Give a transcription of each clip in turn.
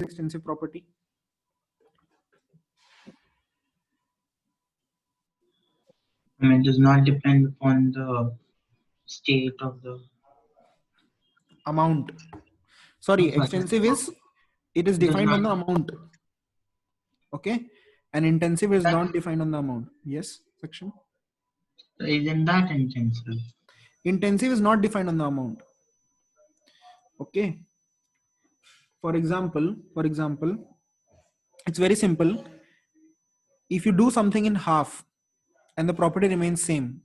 extensive property? I mean, it does not depend upon the state of the Amount. Sorry, sorry, extensive is, it is it does defined not. on the amount. Okay. And intensive is That not defined on the amount. Yes, section. isn't that intensive? Intensive is not defined on the amount. Okay. For example, it's very simple. If you do something in half and the property remains same,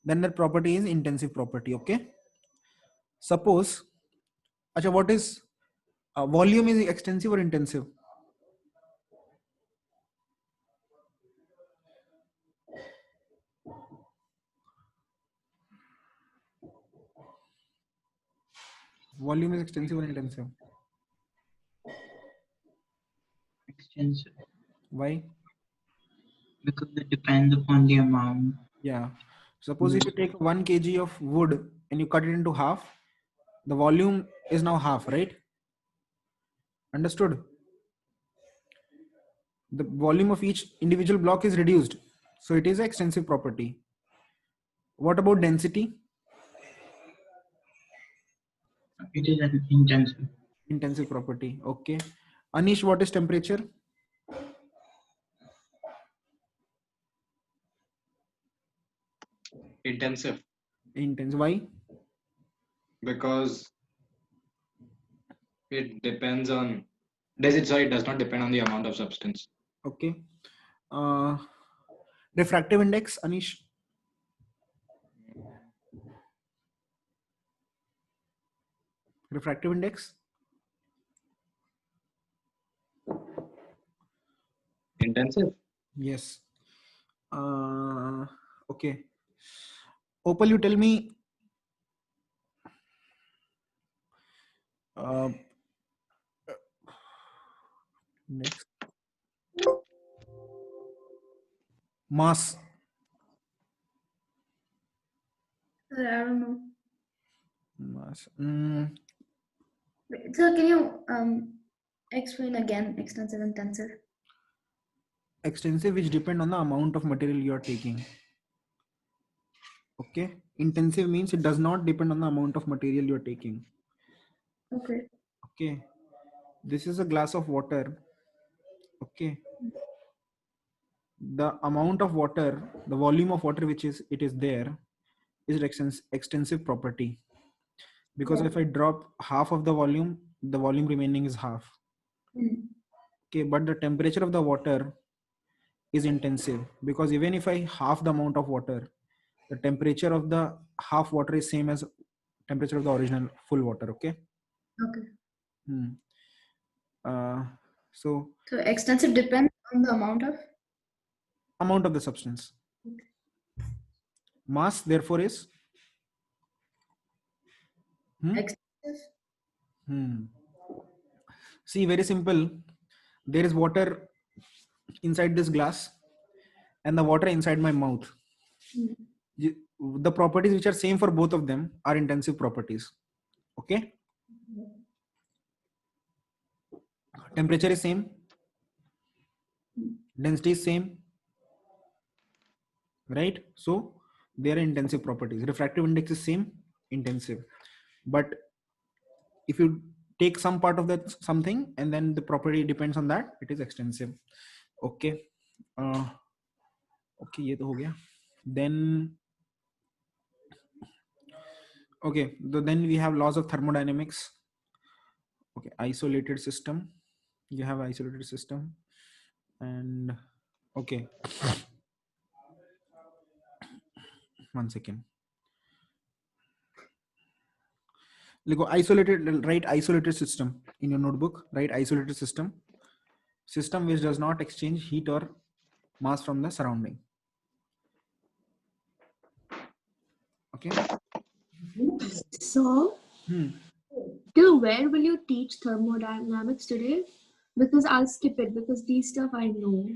then that property is intensive property. Okay. Suppose, acha, what is volume is extensive or intensive? Volume is extensive or intensive? Extensive Why? because it depends upon the amount. Yeah. Suppose if you take 1 kg of wood and you cut it into half, the volume is now half, right? Understood? The volume of each individual block is reduced. So it is an extensive property. What about density? It is an intensive. Intensive property. Okay. Anish, what is temperature? Intensive, Intense. Why? because it depends on it does not depend on the amount of substance. Okay. Uh, refractive index, Anish. Refractive index. Intensive. Yes. Okay. Opal, you tell me. Uh, next. Mass. I don't know. Mass. So can you explain again extensive, intensive? Extensive, which depend on the amount of material you are taking. Okay. Intensive means it does not depend on the amount of material you are taking. Okay. Okay. This is a glass of water. Okay. The amount of water, the volume of water which is it is there, is extensive property. Because Yeah. if I drop half of the volume remaining is half. Mm. Okay. But the temperature of the water is intensive, because even if I half the amount of water, the temperature of the half water is same as temperature of the original full water. Okay. Okay. Hmm. Uh, so So extensive depends on the amount of the substance. Mass therefore is extensive. See, very simple. There is water inside this glass and the water inside my mouth. Mm. The properties which are same for both of them are intensive properties. Okay. Temperature is same, density is same, right? So they are intensive properties. Refractive index is same, intensive. But if you take some part of that something and then the property depends on that, it is extensive. Okay. Okay, ये तो हो गया. Then okay, then we have laws of thermodynamics. Okay, isolated system. You have isolated system, and okay, 1 second. Like isolated, write isolated system in your notebook. Write isolated system. System which does not exchange heat or mass from the surrounding. Okay. So, till where will you teach thermodynamics today? Because I'll skip it because these stuff I know.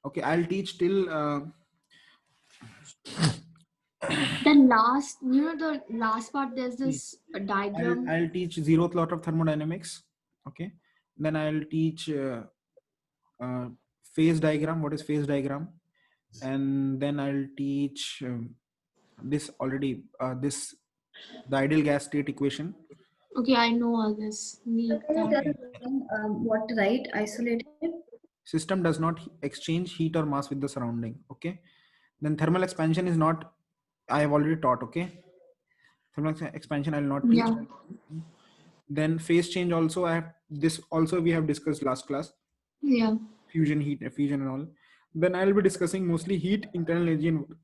Okay, I'll teach till The last, the last part, there's this diagram. I'll teach zeroth law of thermodynamics. Okay. Then I'll teach phase diagram. What is phase diagram? And then I'll teach this already. This the ideal gas state equation. Okay, I know all this. So Need can you that. tell us again, what to write? Isolated. System does not exchange heat or mass with the surrounding. Okay. Then thermal expansion is not. I have already taught. Okay. Thermal expansion I will not teach. Yeah. Then phase change also. I have this also we have discussed last class. Yeah. Fusion, heat, fusion, and all. Then I'll be discussing mostly heat, internal energy, and work.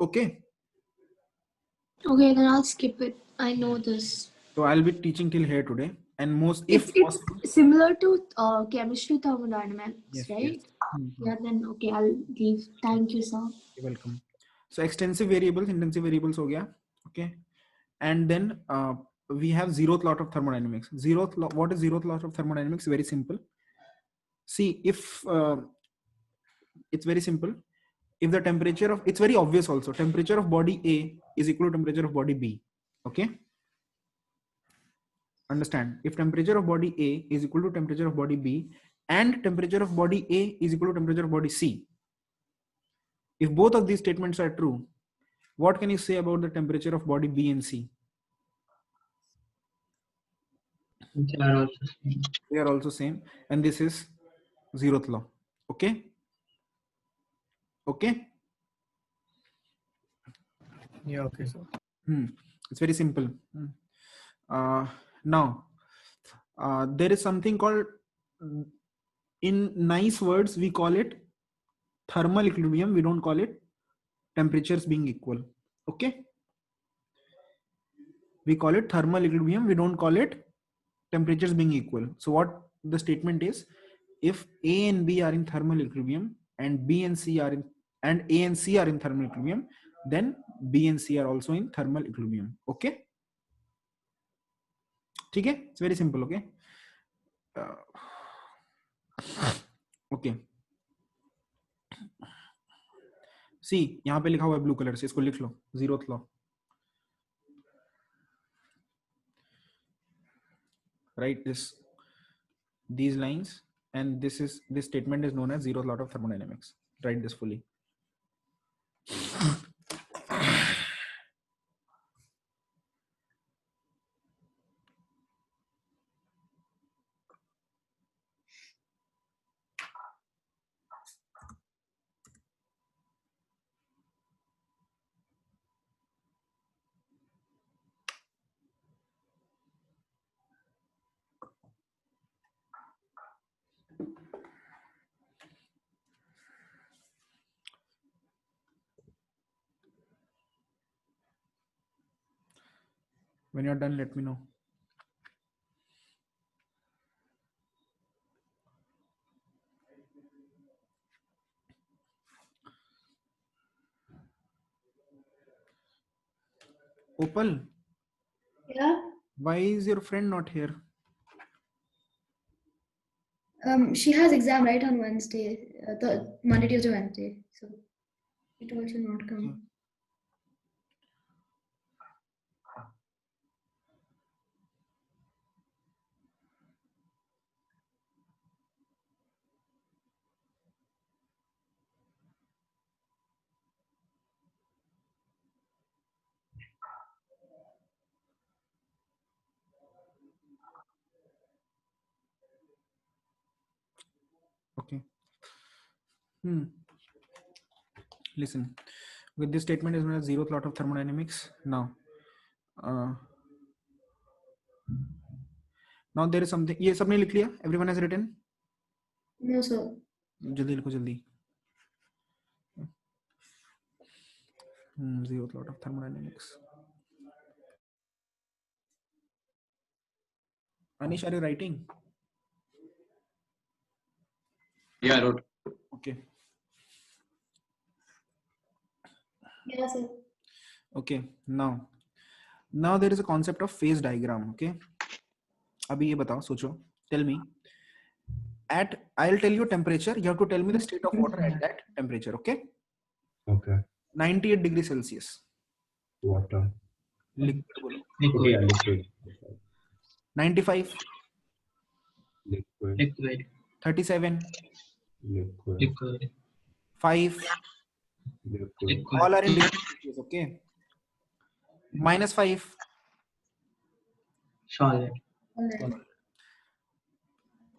Okay. Okay, then I'll skip it. I know this. So I'll be teaching till here today, and most if possible. It's similar to chemistry thermodynamics, Yes, right? yes. Mhm. Yeah, then okay, I'll leave. Thank you, sir. You're welcome. So extensive variables, intensive variables हो गया. Okay. And then we have zeroth law of thermodynamics. Zeroth law. What is zeroth law of thermodynamics? Very simple. See, if it's very simple. If the temperature of, it's very obvious also, temperature of body A is equal to temperature of body B. Okay. Understand? If temperature of body A is equal to temperature of body B and temperature of body A is equal to temperature of body C, if both of these statements are true, what can you say about the temperature of body B and C? They are also same. They are also same, and this is zeroth law. Okay. Okay. Yeah, okay, sir. It's very simple. Now, there is something called, in nice words, we call it thermal equilibrium. We don't call it temperatures being equal. Okay. We call it thermal equilibrium. We don't call it temperatures being equal. So what the statement is, if A and B are in thermal equilibrium and B and C are in, and A and C are in thermal equilibrium, then B and C are also in thermal equilibrium. Okay. ठीक है? It's very simple. Okay. Okay. See, यहाँ पे लिखा हुआ है blue colour से, इसको लिख लो, zeroth law. Write these lines, and this statement is known as zeroth law of thermodynamics. Write this fully. When you're done, let me know. Opal, Yeah. why is your friend not here? She has exam right on Wednesday, the Monday, Tuesday, Wednesday. So she told she'll not come. Okay. Listen, with this statement is known as zeroth law of thermodynamics. Now there is something. ये सबने लिख लिया? Everyone has written? No, sir. जल्दी लिखो जल्दी. Zeroth law of thermodynamics. Anish, are you writing? Yeah, I wrote. Okay. Yeah, sir. Okay. Now there is a concept of phase diagram. Okay. अभी ये बताओ, सोचो. Tell me. I'll tell you temperature. You have to tell me the state of water at that temperature. Okay. Okay. 98 degrees Celsius. Water. Liquid बोलो. Liquid. Okay, yeah, liquid. 95. Liquid. Liquid. 37, Liquid. Liquid. 5, Liquid. Liquid. all are in different places, okay? -5, Solid. Solid.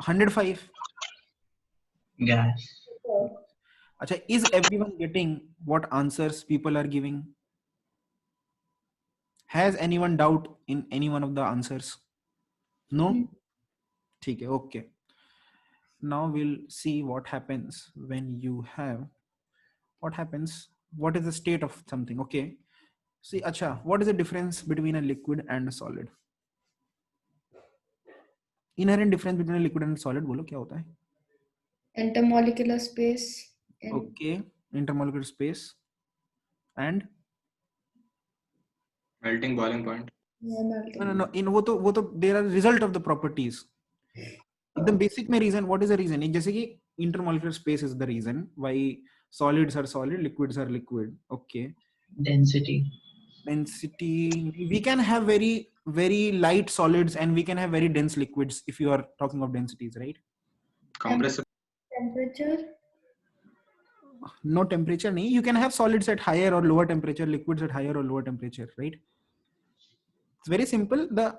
105. Gas. Acha, is everyone getting what answers people are giving? Has anyone doubt in any one of the answers? No? ठीक है, okay. Now we'll see what happens when you have, what happens, what is the state of something, okay? See, acha, what is the difference between a liquid and a solid? Inherent difference between a liquid and a solid, बोलो क्या होता है? Intermolecular space. And Okay, intermolecular space and Melting boiling point. no, in वो तो there are result of the properties. एकदम basic में reason, what is the reason? एक जैसे कि intermolecular space is the reason why solids are solid, liquids are liquid. Okay. Density. Density, we can have very light solids and we can have very dense liquids if you are talking of densities, right? Compressible. temperature. No temperature nahi. You can have solids at higher or lower temperature, liquids at higher or lower temperature, right? It's very simple. The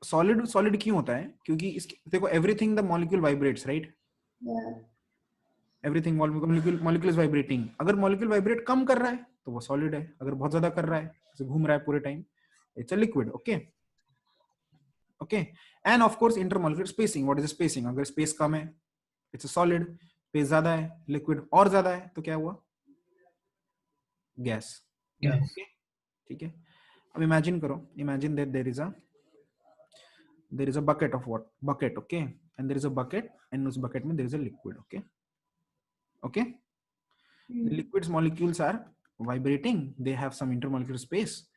solid क्यों होता है? क्योंकि देखो everything the molecule vibrates, right? Yeah. Everything molecule is vibrating. अगर molecule vibrate कम कर रहा है तो वो solid है. अगर बहुत ज़्यादा कर रहा है, जैसे घूम रहा है पूरे time, it's a liquid. Okay. And of course intermolecular spacing. What is the spacing? अगर space कम है, it's a solid. Space ज़्यादा है, liquid और ज़्यादा है, तो क्या हुआ? Gas. Gas. Okay. ठीक है. अब imagine करो. Imagine that there is a bucket of what? Bucket, okay? And there is a bucket, and उस bucket में there is a liquid, okay? Okay? The liquid's molecules are vibrating. They have some intermolecular space.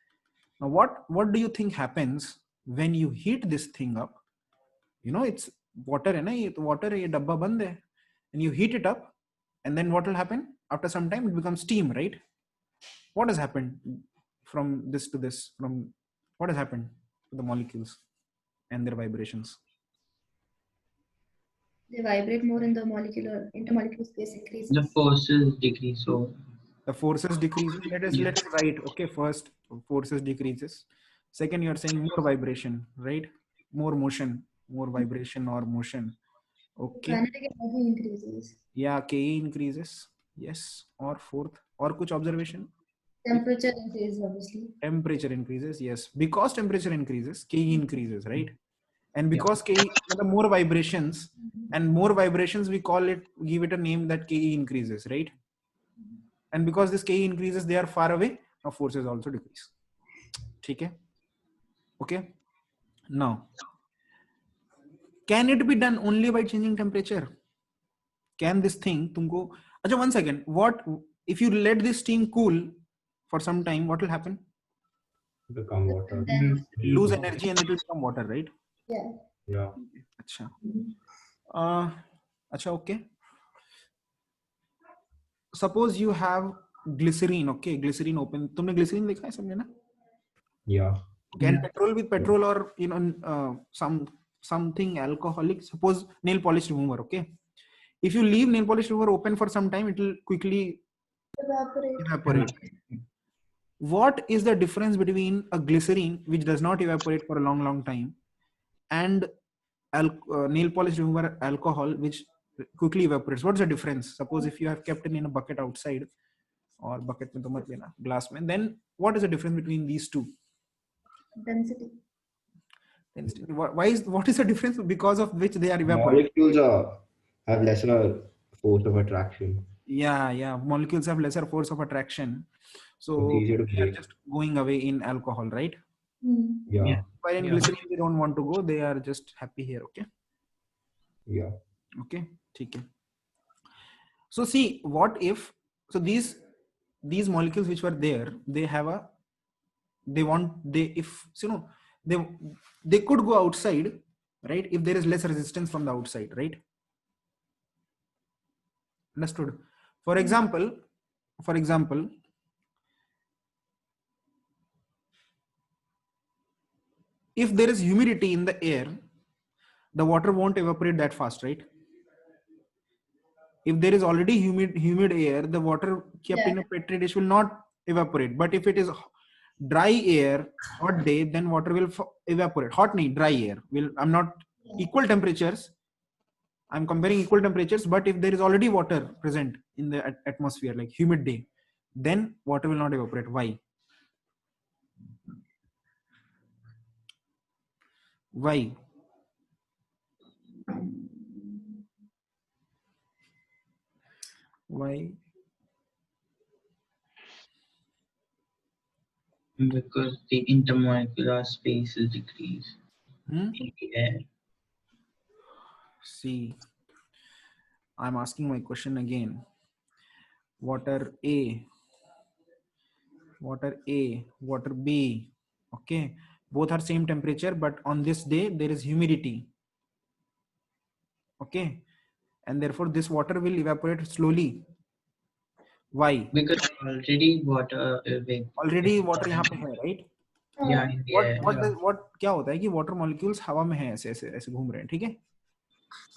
Now, what do you think happens when you heat this thing up? You know, it's water, है ना? ये water है, ये डब्बा बंद है. And you heat it up, and then what will happen? After some time, it becomes steam, right? What has happened from this to this? What has happened to the molecules and their vibrations? They vibrate more in the intermolecular space increases. The forces decrease. So The forces decreases. Let us write. Okay, first forces decreases. Second, you are saying more vibration, right? More motion, more vibration or motion. Okay. Kinetic energy increases. Yeah, Ke increases. Yes. Or fourth, or kuch observation? Temperature increases, obviously. Temperature increases. Yes, because temperature increases, Ke increases, right? And because Ke, the more vibrations, and more vibrations, we give it a name that Ke increases, right? And because this Ke increases, they are far away. Now forces also decrease. Okay. Now, can it be done only by changing temperature? Can this thing tumko? Achha, 1 second. What if you let this steam cool for some time? What will happen? Become water. Lose energy and it will become water, right? Yeah. Yeah. Acha, okay. Suppose you have glycerine, okay? Glycerine open. तुमने glycerine देखा है सबने ना? Yeah. Can petrol with petrol or something alcoholic? Suppose nail polish remover, okay? If you leave nail polish remover open for some time, it will quickly evaporate. What is the difference between a glycerine which does not evaporate for a long time and nail polish remover alcohol which quickly evaporates? What's the difference? Suppose if you have kept it in a bucket outside or bucket में तो मत लेना, glass में, then what is the difference between these two? Density. What is the difference because of which they are evaporating? Molecules have lesser force of attraction. Yeah. Molecules have lesser force of attraction. So It's easier to they are break. just going away in alcohol, right? Yeah. While in glycerine, they don't want to go. They are just happy here, okay? Yeah. Okay, ठीक है. So see, what if, so these molecules which were there, they could go outside, right? If there is less resistance from the outside, right? Understood? For example, if there is humidity in the air, the water won't evaporate that fast, right? If there is already humid air, the water kept in a petri dish will not evaporate. But if it is dry air, hot day, then water will evaporate. Hot nahi, dry air will. I'm not equal temperatures. I'm comparing equal temperatures, but if there is already water present in the atmosphere, like humid day, then water will not evaporate. Why? Why? Why? Because the intermolecular space is decreased Hmm? in the air. See, I'm asking my question again. Water A, water A, water B. Okay, both are same temperature, but on this day there is humidity. Okay, and therefore this water will evaporate slowly. Why? Because already water Already water यहाँ पे है, right? yeah, in the air. What क्या होता है कि water molecules हवा में है, ऐसे ऐसे ऐसे घूम रहे हैं, ठीक है?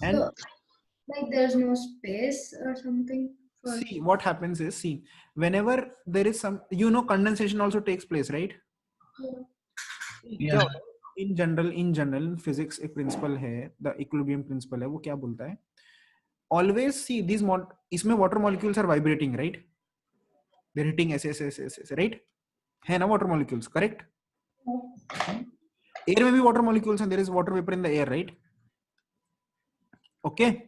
And So, like there's no space or something for. see, what happens is, see, whenever there is some, condensation also takes place, right? क्या होता है? In general, physics एक principle है, the equilibrium principle है, वो क्या बोलता है? Always see these इसमें water molecules are vibrating, right? They're hitting ऐसे ऐसे ऐसे ऐसे, right? है ना water molecules, correct? Air में भी water molecules and there is water vapor in the air, right? Okay.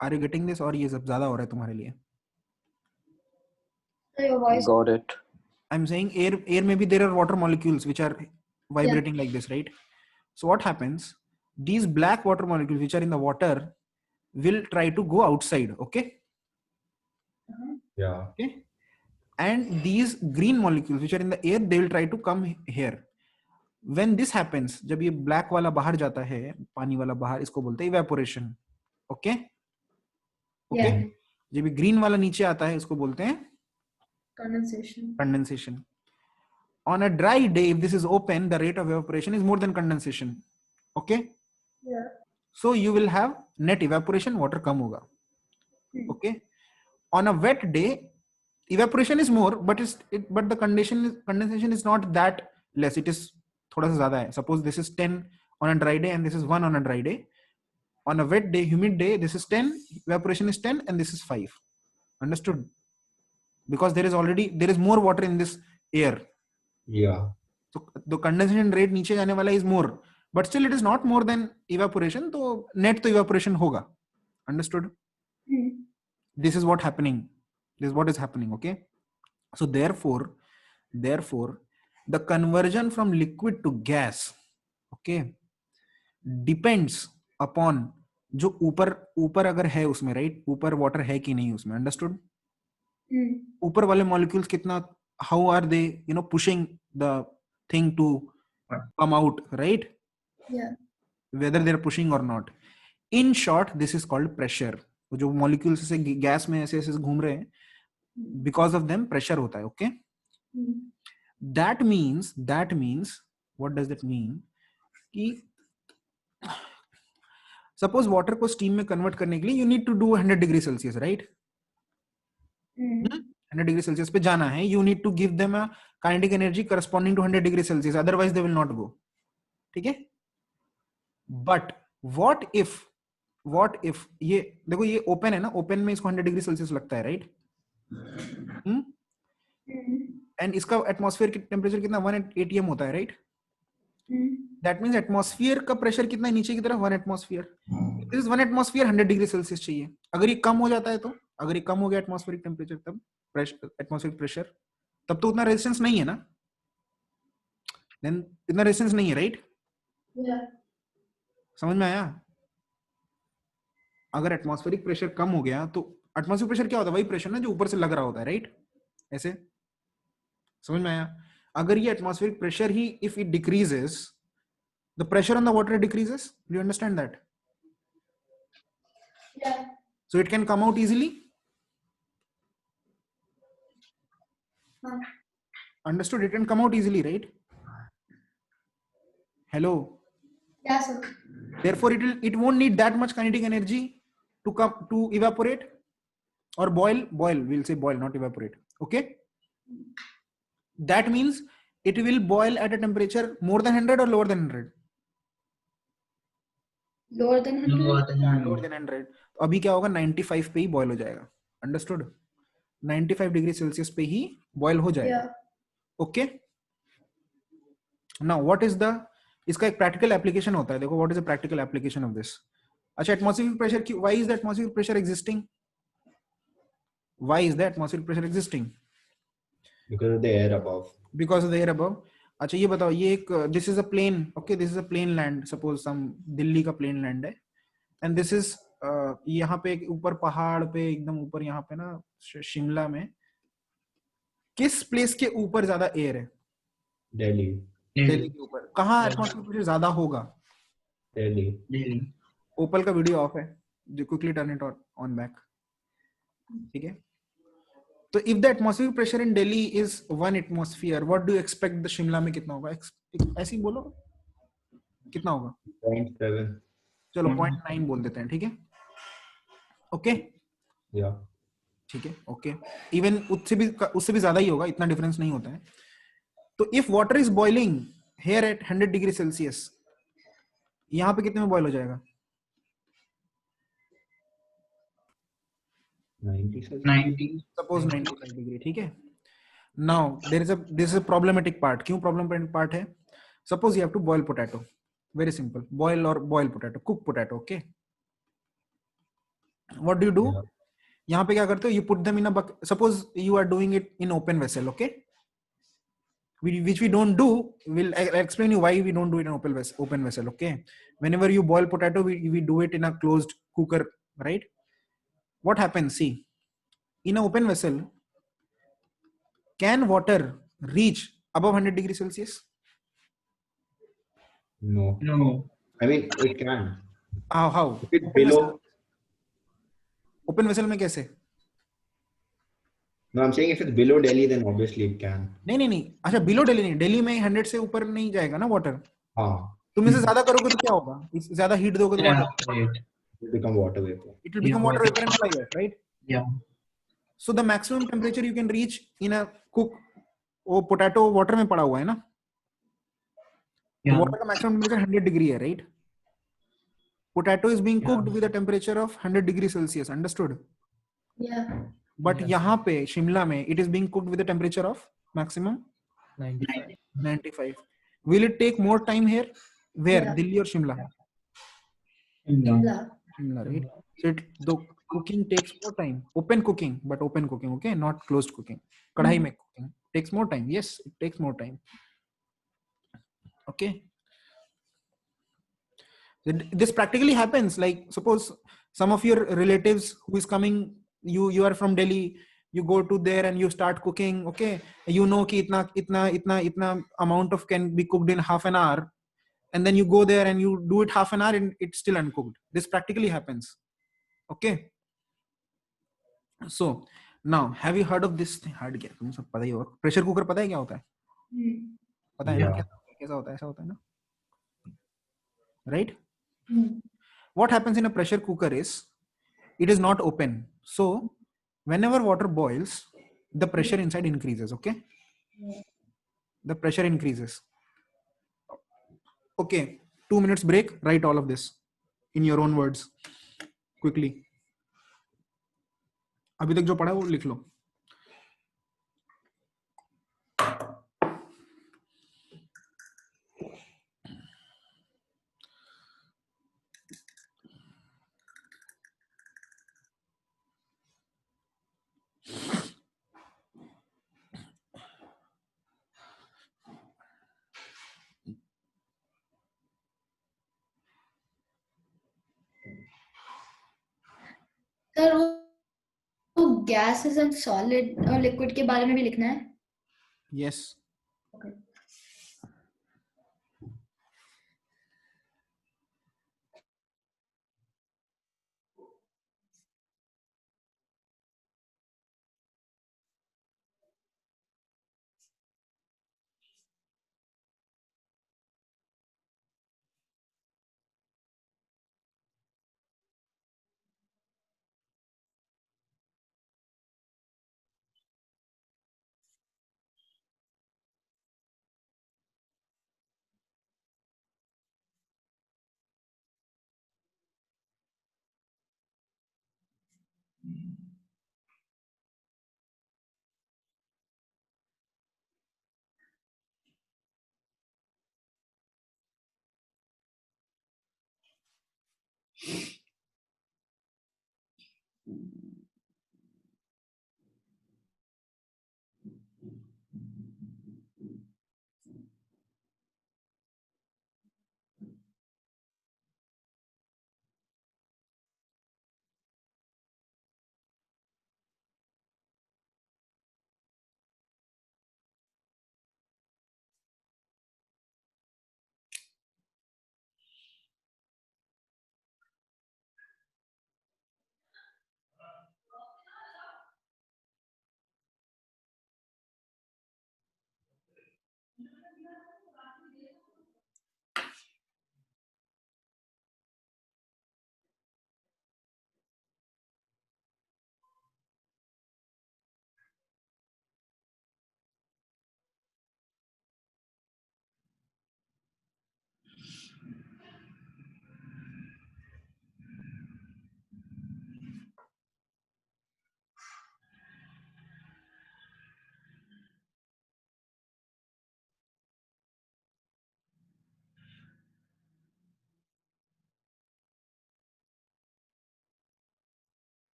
Are you getting this? और ये सब ज़्यादा हो रहा है तुम्हारे लिए? So your voice. Got it. I'm saying air maybe there are water molecules which are vibrating like this, right? So what happens? These black water molecules which are in the water will try to go outside, okay? Yeah. Okay. And these green molecules which are in the air, they will try to come here. When this happens, जब ये black वाला बाहर जाता है, पानी वाला बाहर, इसको बोलते हैं evaporation, okay? Okay. Yeah. जब ये green वाला नीचे आता है, इसको बोलते हैं Condensation. condensation. On a dry day, if this is open, the rate of evaporation is more than condensation. Okay. Yeah. So you will have net evaporation, water कम होगा. Okay. On a wet day, evaporation is more, but but the condensation is not that less. It is थोड़ा सा ज़्यादा है. Suppose this is 10 on a dry day and this is 1 on a dry day. On a wet day, humid day, this is 10, evaporation is 10, and this is 5. Understood? Because there is more water in this air. Yeah. So the condensation rate नीचे जाने वाला is more, but still it is not more than evaporation. तो net तो evaporation होगा. Understood? This is what happening. This is what is happening. Okay. So therefore, the conversion from liquid to gas, okay, depends upon जो ऊपर अगर है उसमें, right? ऊपर water है कि नहीं उसमें. Understood? ऊपर वाले molecules कितना, how are they, pushing the thing to come out, right? Yeah. Whether they're pushing or not. In short, this is called pressure. जो molecules से gas में ऐसे ऐसे घूम रहे हैं, because of them pressure होता है, okay? That means, what does that mean? कि suppose water को steam में convert करने के लिए you need to do 100 degree Celsius, right? 100 degree Celsius पे जाना है, you need to give them a kinetic energy corresponding to 100 degree Celsius, otherwise they will not go. ठीक है? But what if ये देखो ये open है ना, open में इसको 100 degree Celsius लगता है, right? And इसका atmosphere की temperature कितना 1 atm होता है, right? That means atmosphere का pressure कितना है नीचे की तरफ 1 atmosphere. This is 1 atmosphere 100 degree Celsius चाहिए. अगर ये कम हो जाता है तो, अगर ये कम हो गया atmospheric temperature तब atmospheric pressure, तब तो उतना resistance नहीं है ना? Then इतना resistance नहीं है, right? Yeah. समझ में आया? अगर atmospheric pressure कम हो गया तो atmospheric pressure क्या होता है? वही pressure ना जो ऊपर से लग रहा होता है, right? ऐसे समझ में आया? अगर ये atmospheric pressure he if it decreases, the pressure on the water decreases. Do you understand that? Yeah. So it can come out easily. Understood? It can come out easily, right? Hello. Yeah, sir. Therefore, it won't need that much kinetic energy to come to evaporate or boil. We'll say boil, not evaporate. Okay. That means it will boil at a temperature more than 100 or lower than 100. Lower than 100? Lower than lower 100. Than 100. तो अभी क्या होगा, 95 पे ही boil हो जाएगा. Understood. 95 degree Celsius पे ही boil हो जाएगा. Yeah. Okay. Now what is the, इसका एक प्रैक्टिकल एप्लीकेशन होता है. देखो what is the practical application of this. अच्छा, एटमॉस्फेरिक प्रेशर की, why is the atmospheric pressure existing? Why is the atmospheric pressure existing? Because of the air above. Because of the air above. अच्छा ये बताओ, ये एक, this is a plane. Okay, this is a plane land. Suppose some Delhi का plane land है. And this is, यहाँ पे ऊपर पहाड़ पे एकदम ऊपर, यहाँ पे ना शिमला में किस प्लेस के ऊपर ज्यादा एयर है? Delhi. दिल्ली के ऊपर. कहाँ एटमॉस्फेरिक प्रेशर ज्यादा होगा? Delhi. Delhi. ओपल का वीडियो ऑफ है, जो quickly turn it on back. ठीक है. तो if the atmospheric pressure in Delhi is 1 atmosphere, what do you expect the Shimla में कितना होगा? ऐसे ही बोलो, कितना होगा? 0.7. चलो 0.9 बोल देते हैं. ठीक है. ओके. Yeah. ठीक है. ओके. इवन उससे भी ज्यादा ही होगा, इतना डिफरेंस नहीं होता है. तो if water is boiling here at 100 degree Celsius, यहां पे कितने में बॉयल हो जाएगा? 90. 90. Suppose 95 degree. ठीक है. Now this is a problematic part. क्यों प्रॉब्लमेटिक पार्ट है? Suppose you have to boil potato. Very simple. Boil potato, cook potato. Okay. What do you do? Yeah. यहाँ पे क्या करते हो? You put them in a bucket. Suppose you are doing it in open vessel. Okay. Which we don't do. I'll explain you why we don't do it in open vessel. Okay. Whenever you boil potato, we do it in a closed cooker, right? What happens? See, in an open vessel, can water reach above 100 degrees Celsius? No. No. I mean, it can. How? If it's below. Open vessel में कैसे? No, I'm saying if it's below Delhi, then obviously it can. नहीं. अच्छा, below Delhi नहीं, दिल्ली में 100 से ऊपर नहीं जाएगा ना वाटर. हाँ. तुम इसे ज्यादा करोगे तो क्या होगा? ज्यादा हीट दोगे तो Yeah. Water, Right. It become water vapor. it will become Yeah, water water. vapor and fly out, right? Yeah. So the maximum temperature you can reach in a cook, वो पोटैटो वाटर में पड़ा हुआ है ना. Yeah. Water का maximum temperature 100 degree है, right? Potato is being cooked with a temperature of 100 degree Celsius. Understood? Yeah. But यहाँ पे शिमला में it is being cooked with a temperature of maximum 95. Will it take more time here? Where? Yeah. Delhi और Shimla? Yeah. Shimla. Shimla, right? So it, the cooking takes more time. Open cooking, but open cooking, okay, not closed cooking. कढ़ाई में cooking takes more time. Yes, it takes more time. Okay. This practically happens. Like suppose some of your relatives who is coming, you are from Delhi, you go to there and you start cooking. Okay, you know कि इतना amount of can be cooked in half an hour, and then you go there and you do it half an hour and it's still uncooked. This practically happens. Okay. So now have you heard of this thing? Hard क्या, तुम सब पता ही होगा. Pressure cooker पता है क्या होता है? Hmm. पता है ना? Yeah. कैसा होता है? ऐसा होता है ना, right? Hmm. What happens in a pressure cooker is it is not open. So whenever water boils, the pressure inside increases. Okay. The pressure increases. Okay. 2 minutes break. Write all of this in your own words quickly. अभी तक जो पढ़ा है वो लिख लो. Sir वो gases and solid और liquid के बारे में भी लिखना है. Yes. Okay.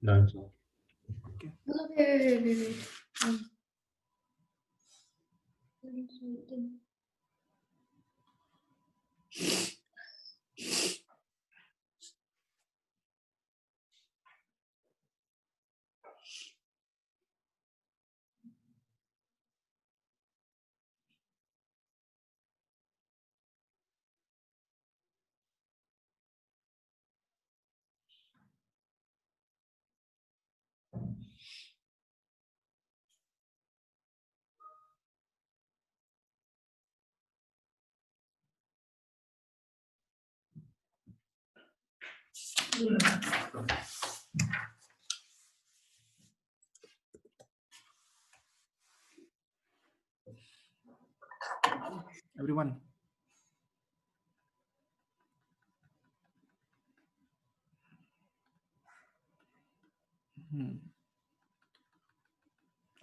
Done, sir. Okay. No, wait. Something. Everyone.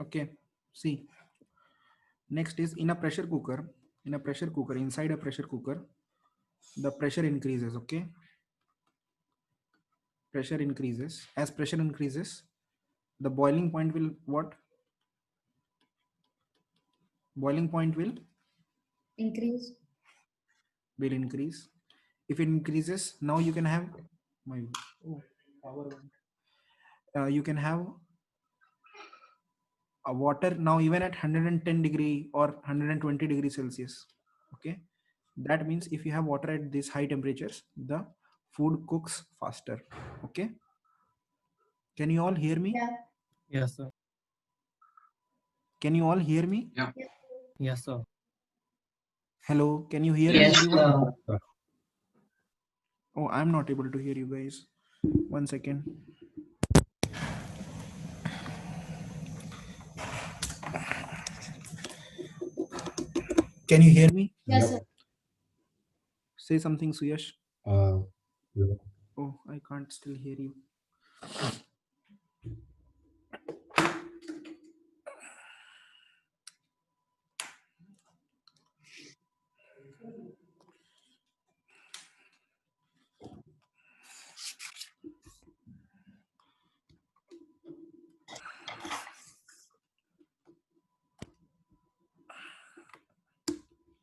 Okay. See. Next is in a pressure cooker. In a pressure cooker, inside a pressure cooker, the pressure increases. Okay. Pressure increases. As pressure increases, the boiling point will what? Boiling point will Increase. increase. If it increases, now you can have my power went. You can have a water now even at 110 degree or 120 degrees Celsius. Okay, that means if you have water at these high temperatures, the food cooks faster. Okay, can you all hear me? Yeah. Yes, sir. Can you all hear me? Yeah. Yes, sir. Hello, can you hear me, Yes, everyone? Oh, I'm not able to hear you guys. 1 second. Can you hear me? Yes, Yep. sir. Say something, Suyash. Yeah. Oh, I can't still hear you.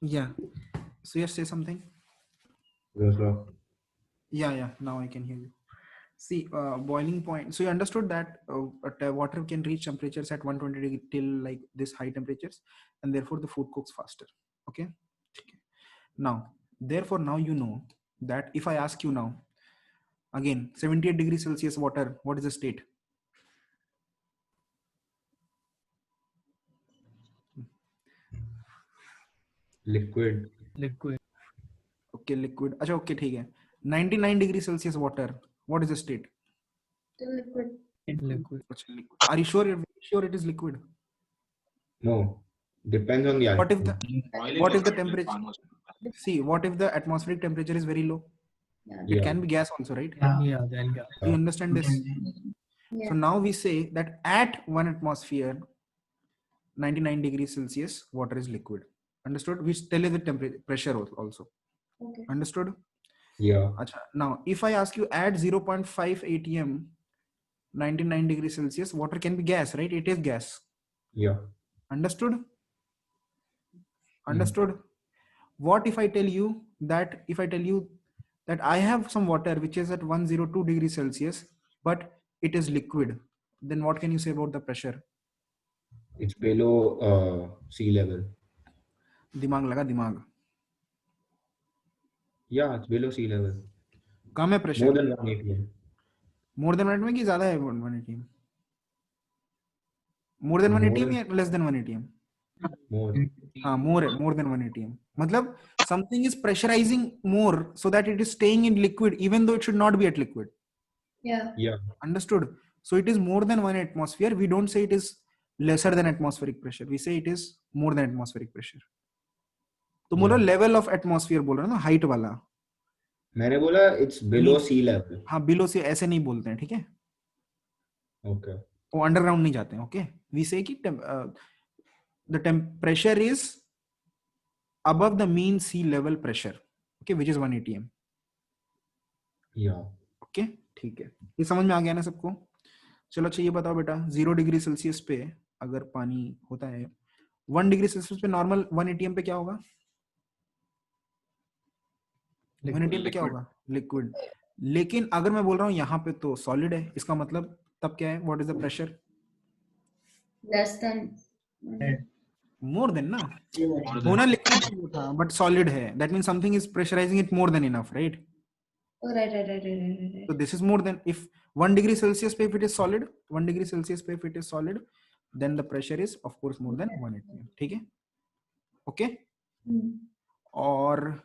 Yeah. Suyash, say something. Yes, sir. Yeah, now I can hear you. See, boiling point. So you understood that water can reach temperatures at 120 degree till like this high temperatures, and therefore the food cooks faster. Okay. Now, therefore, now you know that if I ask you now, again, 78 degrees Celsius water, what is the state? Liquid. Liquid. Okay, liquid. अच्छा, okay, ठीक है. 99 degrees Celsius water, what is the state? Still liquid. Liquid. अच्छा, liquid. Are you sure? Sure it is liquid? No. Depends on the What if altitude. the Boiling what is if the liquid temperature? almost. See, what if the atmospheric temperature is very low? Yeah. It Yeah. can be gas also, right? Yeah. Yeah, then yeah. Do you understand this? Yeah. So now we say that at 1 atmosphere, 99 degrees Celsius, water is liquid. Understood? We tell you the temperature, pressure also. Okay. Understood? Yeah. Acha. Now, if I ask you at 0.5 atm, 99 degrees Celsius, water can be gas, right? It is gas. Yeah. Understood? Understood? What if I tell you that I have some water which is at 102 degrees Celsius, but it is liquid, then what can you say about the pressure? It's below sea level. दिमाग लगा दिमाग. Yeah, it's below sea level. कम है More pressure. than 1 atm. More than 1 में कि ज्यादा है 1 atm? More than 1 More atm than- या less than 1 atm? More. हाँ, मोर है, more than 1 atm. मतलब something is pressurizing more so that it is staying in liquid even though it should not be at liquid. Yeah. Yeah. Understood? So it is more than 1 atmosphere. We don't say it is lesser than atmospheric pressure. We say it is more than atmospheric pressure. तो बोलो Yeah. Level of atmosphere बोल रहा है ना, height वाला. मैंने बोला it's below sea level. हाँ, बिलो से ऐसे नहीं बोलते हैं, ठीक है? Okay. वो अंडरग्राउंड नहीं जाते हैं. ओके, वी से कि the pressure is above the mean sea level pressure, okay, which is 1 atm. Yeah. Okay, ठीक है. ये समझ में आ गया ना सबको? चलो अच्छा, ये बताओ बेटा, 0 डिग्री सेल्सियस पे अगर पानी होता है, 1 डिग्री सेल्सियस पे नॉर्मल 1 atm पे क्या होगा? 1 atm पे क्या होगा? लिक्विड. लेकिन अगर मैं बोल रहा हूँ यहाँ पे तो सॉलिड है, इसका मतलब तब क्या है? What is the pressure? Less than. More than ना. More होना than. लिक्विड था बट सॉलिड है, that means something is pressurising it more than enough, right? Oh, right. So this is more than, if 1 degree Celsius पे if it is solid, 1 degree Celsius पे if it is solid, then the pressure is of course more than 1 atm. ठीक है? Okay. Hmm. और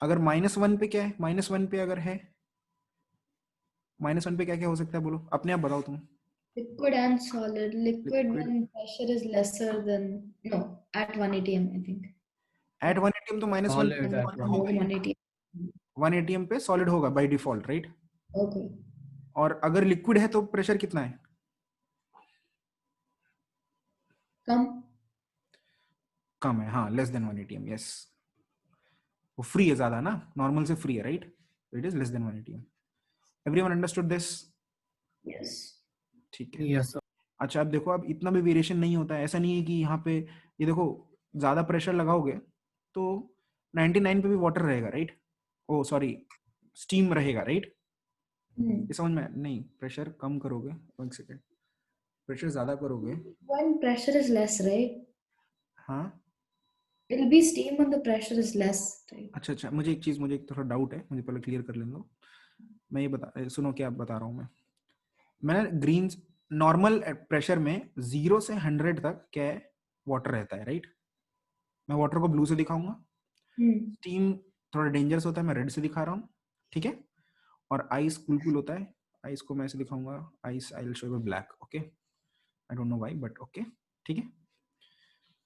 अगर -1 पे क्या है? -1 पे अगर है, -1 पे क्या क्या हो सकता है बोलो, अपने आप बताओ तुम. Liquid and solid. Liquid Liquid. when pressure is lesser than, no, at 1 atm, I think. At 1 atm तो -1 Solid पे at More than 1 atm. 1 atm पे सॉलिड होगा बाय डिफॉल्ट, राइट? Okay. और अगर लिक्विड है तो प्रेशर कितना है? Come. कम है, हाँ, लेस देन 1 atm. यस, वो फ्री है ज्यादा ना, नॉर्मल से फ्री है, right? It is less than 1 atm. Everyone understood this? Yes. ठीक है. Yes, sir. अच्छा, अब देखो, अब इतना भी वेरिएशन नहीं होता है. ऐसा नहीं है कि यहाँ पे ये देखो ज्यादा प्रेशर लगाओगे तो 99 पे भी वाटर रहेगा, राइट? ओ सॉरी, स्टीम रहेगा, राइट? Hmm. ये समझ में नहीं. प्रेशर कम करोगे, 1 सेकेंड, प्रेशर ज्यादा करोगे, When pressure is less, right? हाँ. It'll be steam when the pressure is less, right? अच्छा, मुझे एक थोड़ा डाउट है, मुझे पहले क्लियर कर लेने दो. मैं ये सुनो क्या बता रहा हूँ मैं ग्रीन नॉर्मल प्रेशर में 0 से 100 तक क्या है? वाटर रहता है, राइट? मैं वाटर को ब्लू से दिखाऊंगा. Hmm. स्टीम थोड़ा डेंजरस होता है, मैं रेड से दिखा रहा हूँ, ठीक है? और आइस कूल होता है, आइस को मैं ऐसे दिखाऊंगा, ice I will show you black. Okay, I don't know why but okay, ठीक है?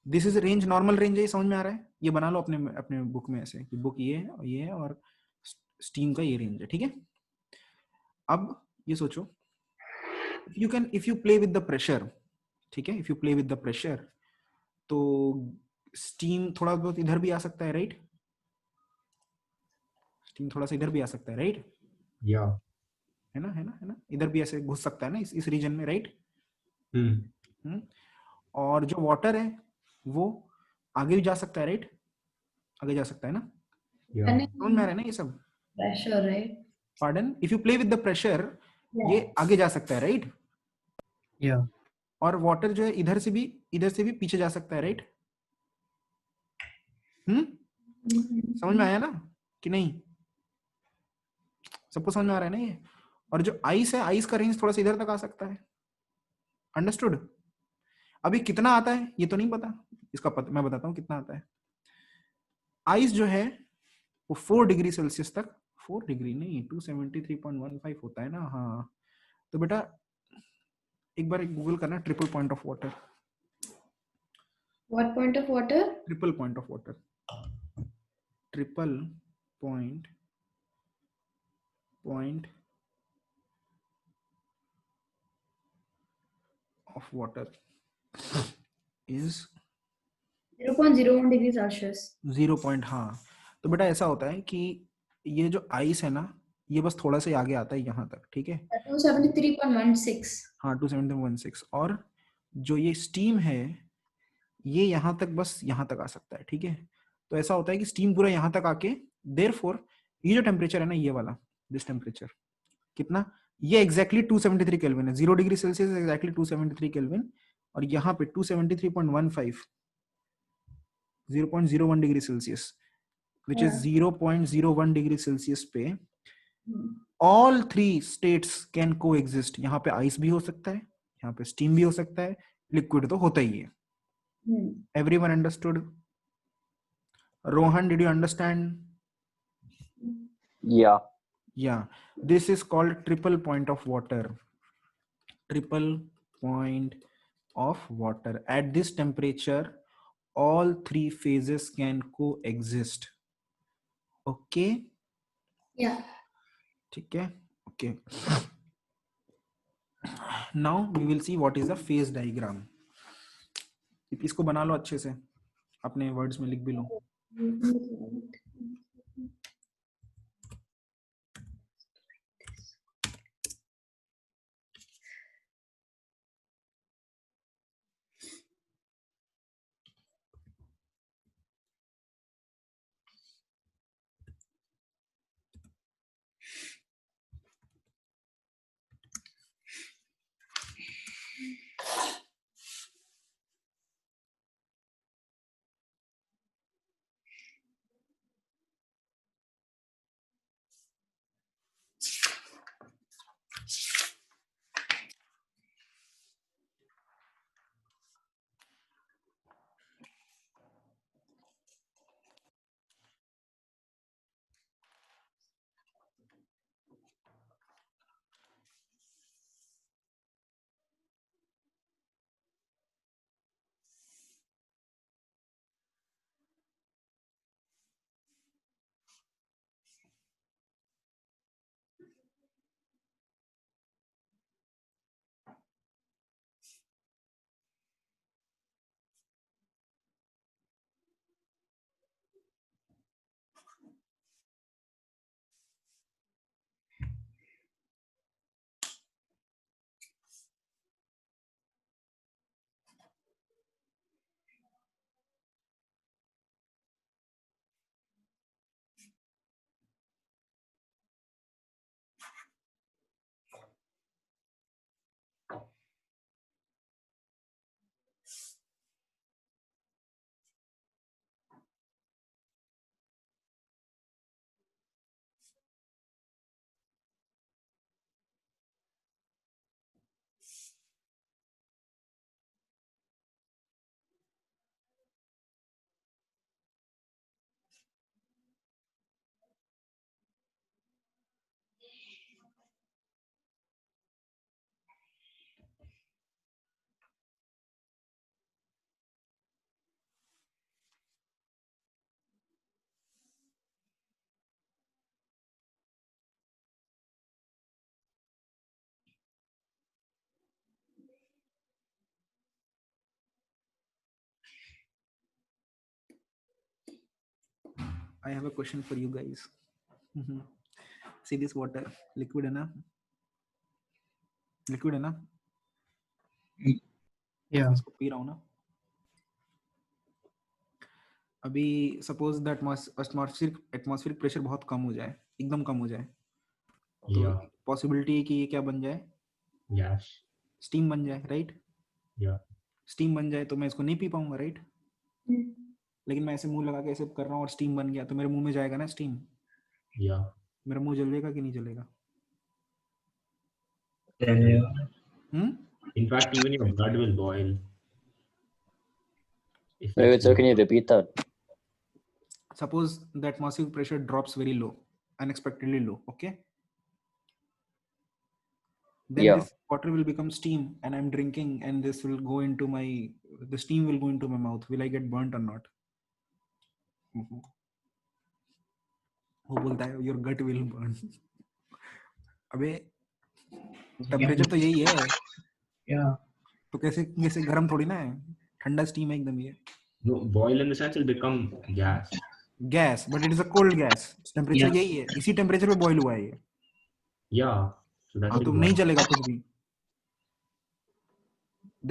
This is range, normal range है. ये समझ में आ रहा है? ये बना लो अपने बुक में ऐसे कि बुक ये है और स्टीम का ये रेंज है, ठीक है? अब ये सोचो, if you play with the pressure, ठीक है? If you play with the pressure तो स्टीम थोड़ा बहुत इधर भी आ सकता है, राइट? स्टीम थोड़ा सा इधर भी आ सकता है, राइट? Yeah. है ना, इधर भी ऐसे घुस सकता है ना, इस रीजन में, राइट? और जो वाटर है वो आगे भी जा सकता है, राइट? आगे जा सकता है ना. Yeah. समझ में आ रहा है ना ये सब? Pressure, right? Pardon, if you play with the pressure Yeah. ये आगे जा सकता है, राइट? Yeah. और वाटर जो है इधर से भी पीछे जा सकता है, राइट? समझ में आया ना कि नहीं? सबको समझ में आ रहा है ना ये? और जो आइस है, आइस का रेंज थोड़ा सा इधर तक आ सकता है. अंडरस्टूड? अभी कितना आता है ये तो नहीं पता, इसका पता मैं बताता हूँ कितना आता है. आइस जो है वो 4 डिग्री सेल्सियस तक, 4 डिग्री नहीं, 273.15 होता है ना. हाँ, तो बेटा एक बार गूगल करना triple point of water. What point of water? Triple point of water, triple point point of water is 0.01 degree Celsius. 0 point, हाँ। तो बेटा ऐसा होता है कि ये जो आइस है ना, ये बस थोड़ा सा ही आगे आता है यहाँ तक, ठीक है। 273.16. हाँ 271.6, और जो ये स्टीम है ये यहाँ तक, बस यहाँ तक आ सकता है, ठीक है। तो ऐसा होता है कि स्टीम पूरा यहाँ तक आके, देयरफॉर ये जो टेम्परेचर है ना, ये वाला, दिस टेम्परेचर कितना, ये एग्जैक्टली 273 केल्विन है। 0 डिग्री सेल्सियस एग्जैक्टली 273 केल्विन, और यहाँ पे 273.15, 0.01 degree Celsius, which is 0.01 degree Celsius पे all three states can coexist. यहाँ पे आइस भी हो सकता है, यहाँ पे स्टीम भी हो सकता है, लिक्विड तो होता ही है। Everyone understood? Rohan, did you understand? Yeah. Yeah, this is called triple point of water. Triple point of water. At this temperature, all three phases can coexist. Okay? Yeah. ठीक है, okay. Now we will see what is a phase diagram. इसको बना लो अच्छे से, अपने words में लिख भी लो। I have a question for you guys. See this water, liquid है ना, liquid है ना, Yeah. इसको पी रहा हूँ ना। अभी सपोज दैट एटमॉस्फेरिक प्रेशर बहुत कम हो जाए, एकदम कम हो जाए, तो Yeah. पॉसिबिलिटी है कि ये क्या बन जाए, Gas. स्टीम बन जाए, राइट। Yeah. स्टीम बन जाए तो मैं इसको नहीं पी पाऊंगा, राइट। लेकिन मैं ऐसे मुंह लगा के ऐसे कर रहा हूँ और स्टीम बन गया, तो मेरे मुंह में जाएगा ना स्टीम, Yeah. मेरा मुंह जलेगा कि नहीं जलेगा। In fact, even your blood will boil. If Wait, it's sir, can you repeat that? Suppose the atmospheric pressure drops very low, unexpectedly low, okay, then Yeah. this water will become steam and I'm drinking, and this will go into my, the steam will go into my mouth. Will I get burnt or not? Who बोलता है your gut will burn? अबे temperature तो यही है, Yeah. तो कैसे कैसे गर्म थोड़ी ना है, ठंडा स्टीम है एकदम ये No, boil in the sense it'll become gas. Gas, but it is a cold gas, temperature Yeah. यही है, इसी टेम्परेचर पे बॉईल हुआ है ये। Yeah. So that's हाँ what तो you नहीं want. जलेगा कुछ भी।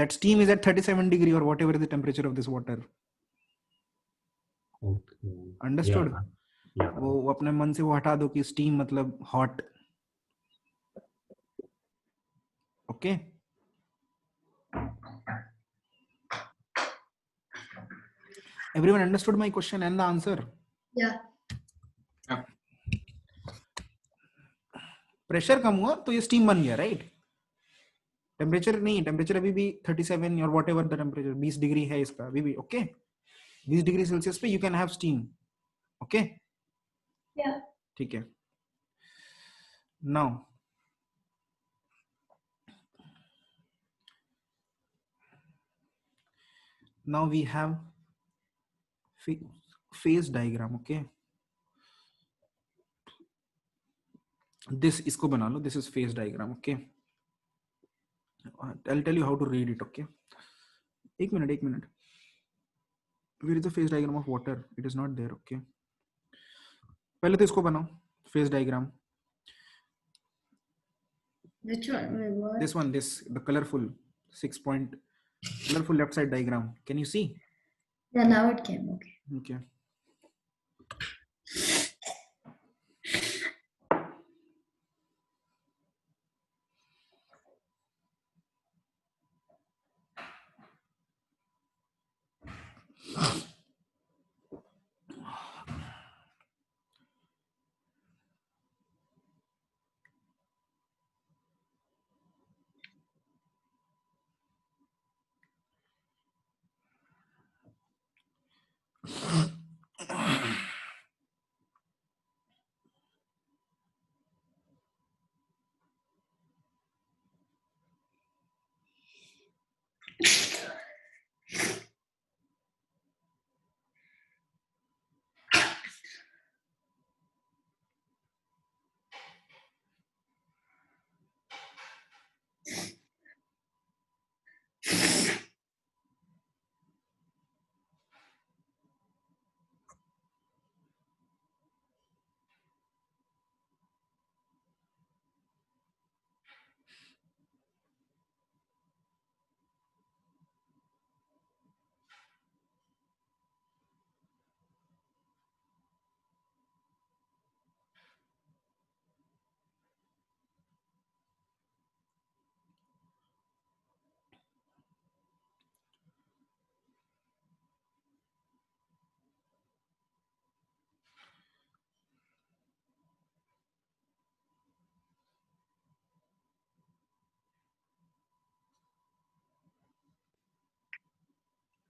That steam is at 37 degree or whatever is the temperature of this water. Okay. Understood? Yeah. Yeah. वो अपने मन से वो हटा दो कि steam मतलब hot. Okay? Everyone understood my question and the answer? Yeah. Yeah. Pressure कम हुआ तो ये स्टीम बन गया, राइट? टेम्परेचर नहीं, टेम्परेचर अभी भी 37 और व्हाटएवर द टेम्परेचर 20 डिग्री है इसका अभी भी, ओके? 20 डिग्री सेल्सियस पे you can have steam, okay? Yeah. ठीक है। Now we have phase diagram, okay? This इसको बना लो, this is phase diagram, okay? I'll tell you how to read it, okay? एक minute. Where is the phase diagram of water? It is not there, okay? पहले तो इसको बनाओ, phase diagram. Which one? Wait, what? This one, the colorful 6-point colorful left side diagram. Can you see? Yeah, now it came. Okay. Okay.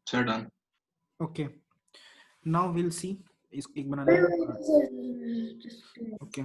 So done. Okay. Now we'll see. इस एक बनाना Wait, है। just Okay.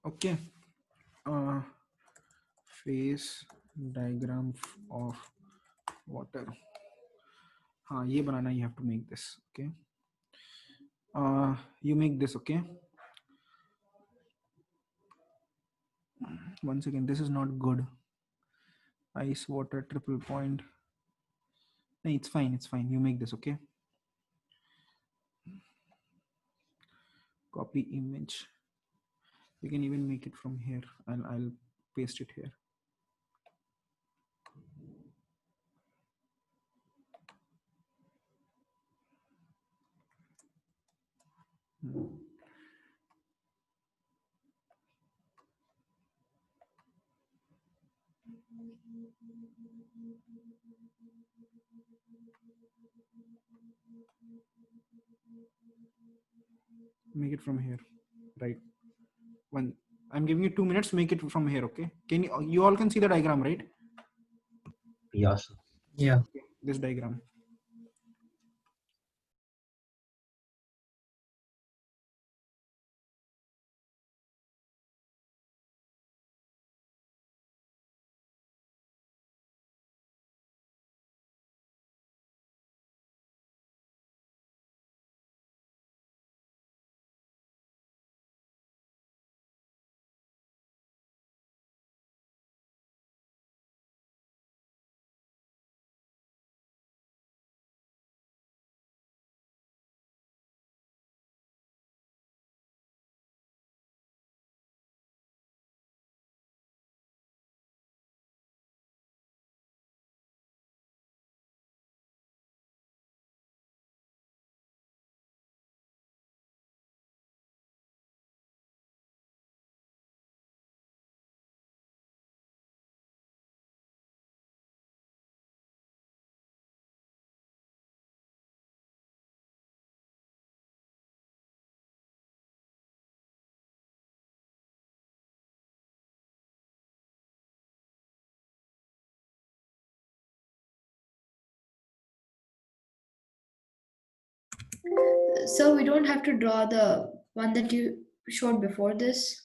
Okay. Phase diagram of water. हाँ ये बनाना, you have to make this. Okay. You make this. Okay. Once again, this is not good. Ice water triple point. No, it's fine. It's fine. You make this. Okay. Copy image. You can even make it from here, and I'll paste it here. Make it from here, right? One. I'm giving you 2 minutes. Make it from here. Okay. Can you all can see the diagram, right? Yeah, sir. Yeah. This diagram. So we don't have to draw the one that you showed before this.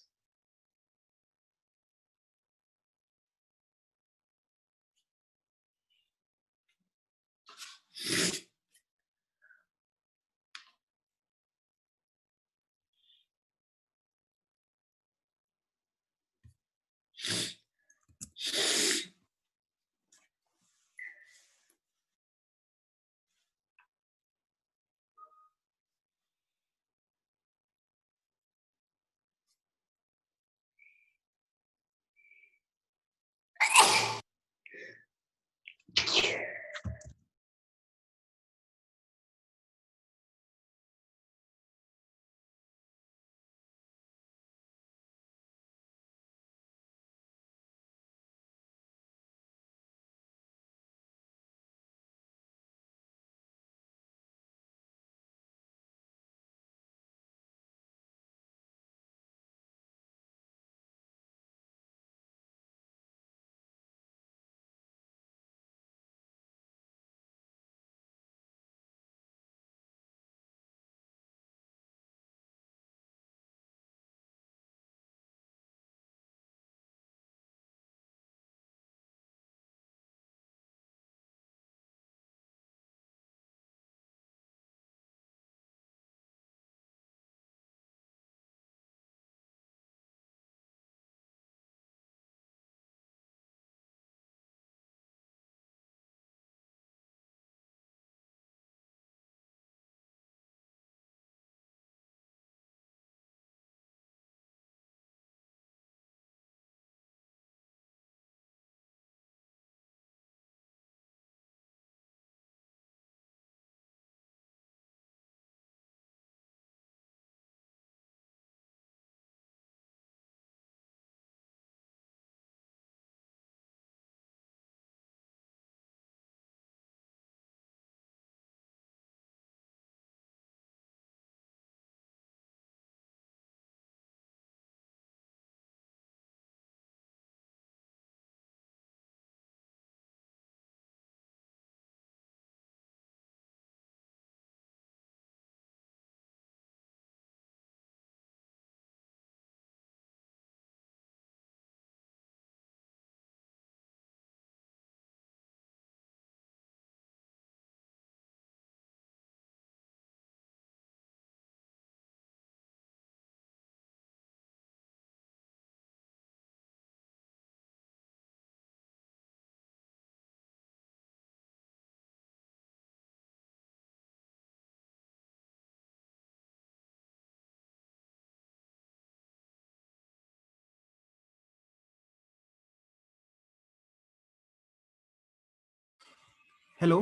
Hello.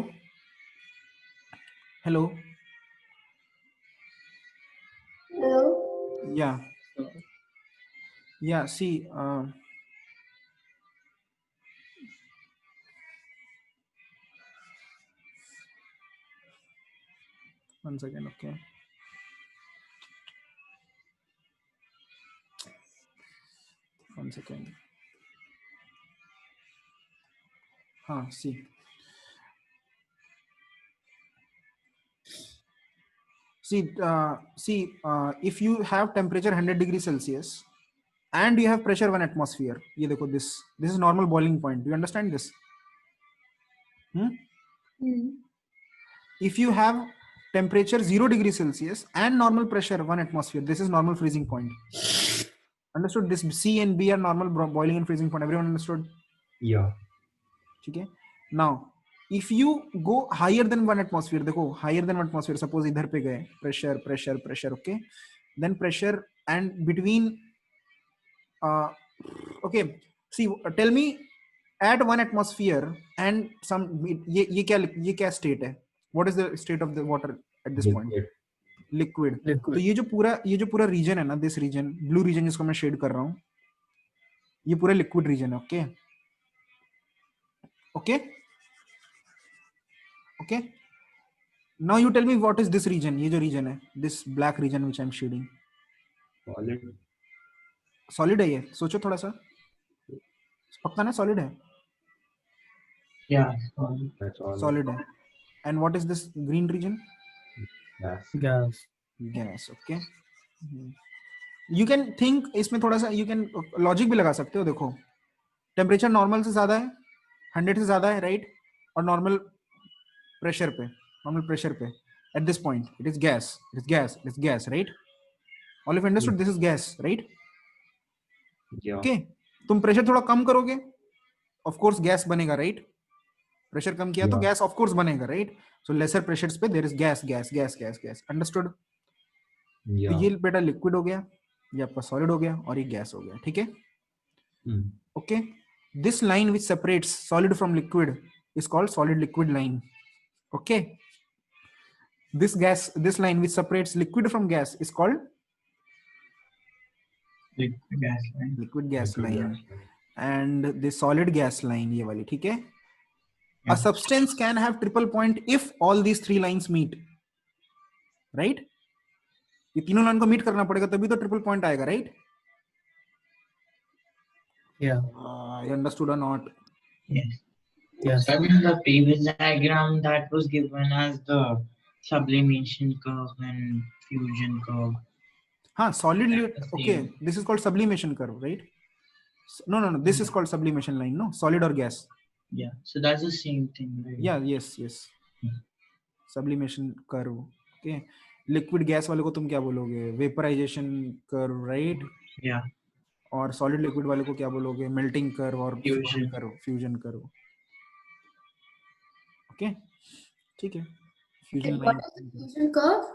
Hello. Hello. Yeah. So, Yeah. See. One second. Okay. One second. See. If you have temperature 100 degrees Celsius and you have pressure 1 atmosphere, ये देखो, this is normal boiling point. Do you understand this? Hmm. If you have temperature 0 degrees Celsius and normal pressure 1 atmosphere, this is normal freezing point. Understood? This C and B are normal boiling and freezing point. Everyone understood? Yeah. Okay. Now, if you go higher than 1 atmosphere, देखो, higher than 1 atmosphere, suppose इधर पे गए, pressure, okay, then pressure and between, okay, see, tell me at 1 atmosphere and some, ये क्या state है? What is the state of the water at this point? Liquid. Liquid. तो liquid. ये जो पूरा रीजन है ना, दिस रीजन, ब्लू रीजन जिसको मैं शेड कर रहा हूँ, ये पूरा लिक्विड रीजन है. Okay. Okay. Okay. Now you tell me what is this region? ये जो region है, this black region which I am shading. Solid. Solid है ये. सोचो थोड़ा सा. पक्का ना solid है? Yeah, solid. That's all. Solid है. And what is this green region? Gas. Gas. Gas. Okay. You can think, इसमें थोड़ा सा you can logic भी लगा सकते हो. देखो, temperature normal से ज़्यादा है, 100 से ज़्यादा है, right? और normal pressure पे, at this point, it is gas, right? All of you understood this is gas, right? Yeah. Okay. तुम pressure थोड़ा कम करोगे, of course gas बनेगा, right? Pressure कम किया तो Yeah. gas of course बनेगा, right? So lesser pressures पे there is gas. Understood? Yeah. तो ये बेटा liquid हो गया, ये आपका solid हो गया और ये gas हो गया, ठीक है? Okay. This line which separates solid from liquid is called solid liquid line. Okay. This line which separates liquid from gas is called Liquid gas line. liquid gas Liquid line. gas line. And the solid gas line, ये वाली, ठीक है? Yeah. A substance can have triple point if all these three lines meet, right? ये तीनों line को meet करना पड़ेगा तभी तो ट्रिपल पॉइंट आएगा, right? Yeah. You understood or not? Yes. Yes. So in the previous diagram that was given as the sublimation curve and fusion curve. हाँ, solid. That's the Okay, same. this is called sublimation curve, right? No. This is called sublimation line, no? Solid or gas? Yeah. So that's the same thing, right? Yeah, yes. Sublimation curve. Okay. Liquid gas वाले को तुम क्या बोलोगे? Vaporization curve, right? Yeah. और solid liquid वाले को क्या बोलोगे? Melting curve और fusion curve. Okay. ठीक है. Fusion What line. is the fusion curve?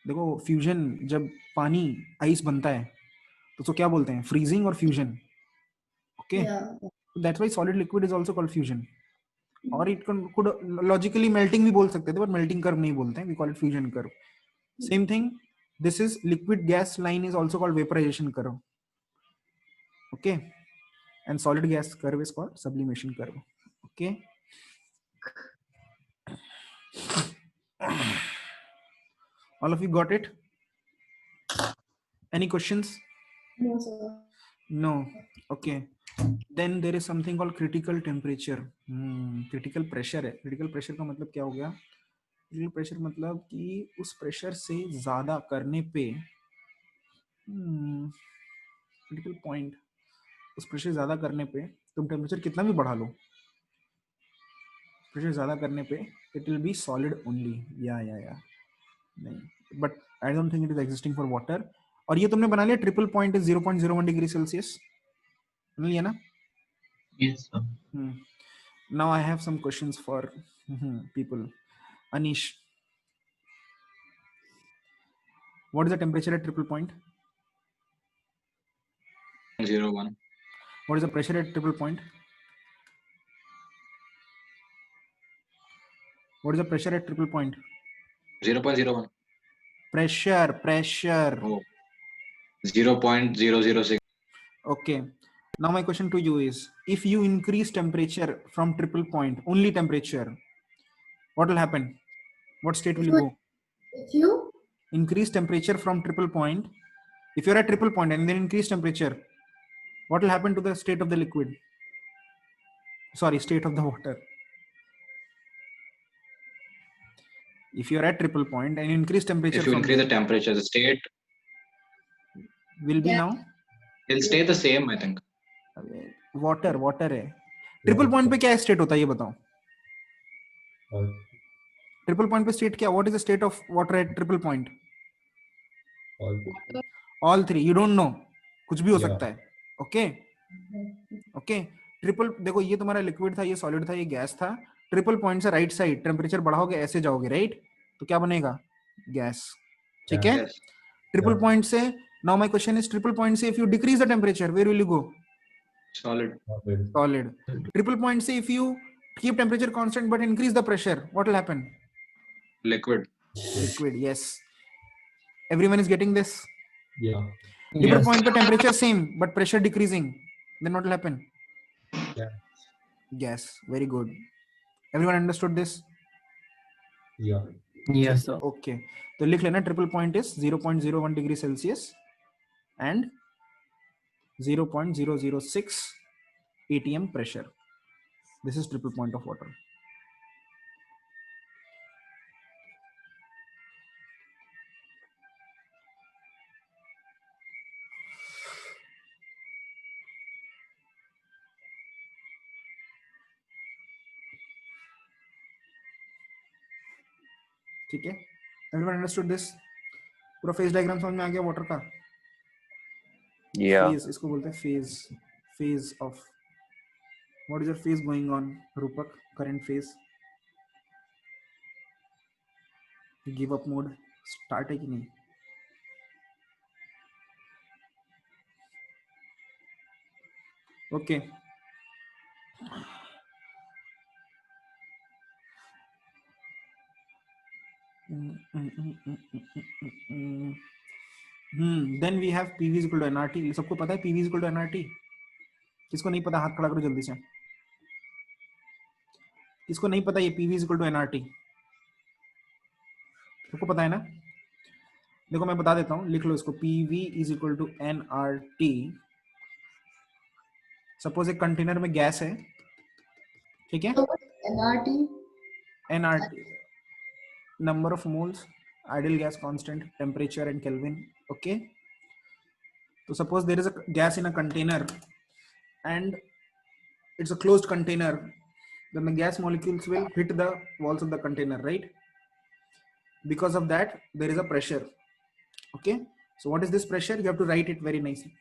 देखो, फ्यूजन जब पानी आइस बनता है तो उसको क्या बोलते हैं? फ्रीजिंग और fusion. Okay. Yeah. That's why solid liquid is also called fusion. और इट कुड लॉजिकली मेल्टिंग भी बोल सकते थे, बट मेल्टिंग कर्व नहीं बोलते हैं, we call it fusion curve. Same thing, this is liquid gas line is also called vaporisation curve. Okay. And solid gas curve is called sublimation curve. Okay. All of you got it? Any questions? No, sir. No. Okay. Then there is something called critical temperature. Critical pressure है. Critical pressure का मतलब क्या हो गया? Critical pressure मतलब कि उस pressure से ज़्यादा करने पे critical point, उस pressure ज़्यादा करने पे तुम temperature कितना भी बढ़ा लो, pressure ज़्यादा करने पे it will be solid only. Yeah. नहीं, but I don't think it is existing for water. और ये तुमने बना लिया triple point is 0.01 degree Celsius, बना लिया ना? Yes, sir. Now I have some questions for people. Anish, what is the temperature at triple point? 0.01. What is the pressure at triple point? What is the pressure at triple point? 0.01. Pressure. Oh, 0.006. Okay. Now my question to you is, if you increase temperature from triple point, only temperature, what will happen? What state will you go? If you Increase temperature from triple point. If you're at triple point and then increase temperature, what will happen to the state of the liquid? Sorry, state of the water. If you're at triple point and increase temperature If you from increase the there, temperature, the state will be Yeah. now will stay the same, I think. water है. Triple point पे क्या state होता है ये बताओ. Triple point पे state क्या? What is the state of water at triple point? All three. You don't know. कुछ भी हो सकता है. Okay okay. ट्रिपल देखो, ये तुम्हारा लिक्विड था, ये सॉलिड था, ये गैस था. ट्रिपल पॉइंट से राइट साइड टेम्परेचर बढ़ाओगे, ऐसे जाओगे राइट, तो क्या बनेगा? गैस. ठीक है. Yes. ट्रिपल पॉइंट से, now my question is, triple point से if you decrease the temperature, where will you go? Solid. Solid. Triple point say, if you keep temperature constant but increase the pressure, what will happen? Liquid. Liquid. Yes. Everyone is getting this. Yeah. Triple Yes. point पे temperature same but pressure decreasing, then what will happen? Gas. Gas. Very good. Everyone understood this? Yeah. Yes, sir. Okay. तो लिख लेना, triple point is 0.01 degree Celsius and 0.006 atm pressure. This is triple point of water. ठीक है. Everyone understood this? पूरा phase diagram समझ में आ गया water का? Yeah. Phase, इसको बोलते हैं phase of. What is your phase going on, Rupak? Current phase? Give up mode start है कि नहीं? Okay. Then we have PV is equal to nRT. सबको पता है PV is equal to nRT? किसको नहीं पता हाथ खड़ा करो जल्दी से. किसको नहीं पता ये PV is equal to nRT? सबको पता है ना? देखो मैं बता देता हूँ, लिख लो इसको. PV is equal to nRT. Suppose एक कंटेनर में गैस है, ठीक है? nRT. nRT, number of moles, ideal gas constant, temperature and Kelvin. Okay. So suppose there is a gas in a container and it's a closed container, then the gas molecules will hit the walls of the container, right? Because of that there is a pressure. Okay. So what is this pressure? You have to write it very nicely.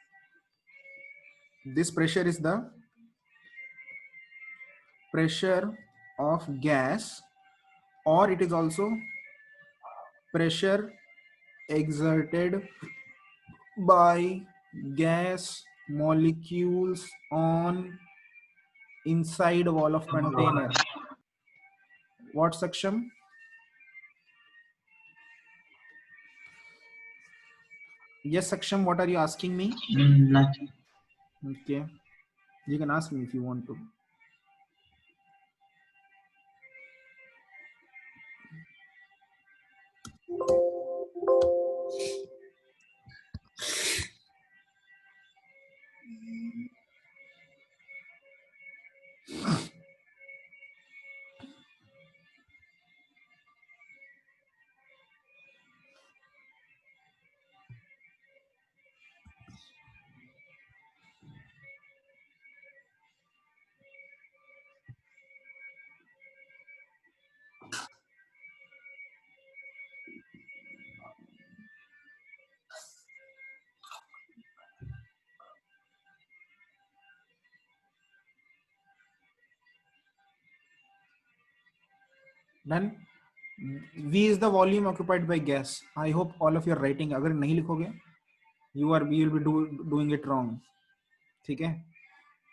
This pressure is the pressure of gas, or it is also pressure exerted by gas molecules on inside wall of container. What, Saksham? Yes, Saksham, what are you asking me? Nothing. Okay, you can ask me if you want to. Done. V is the volume occupied by gas. I hope all of you are writing. अगर नहीं लिखोगे, you will be doing it wrong. ठीक है?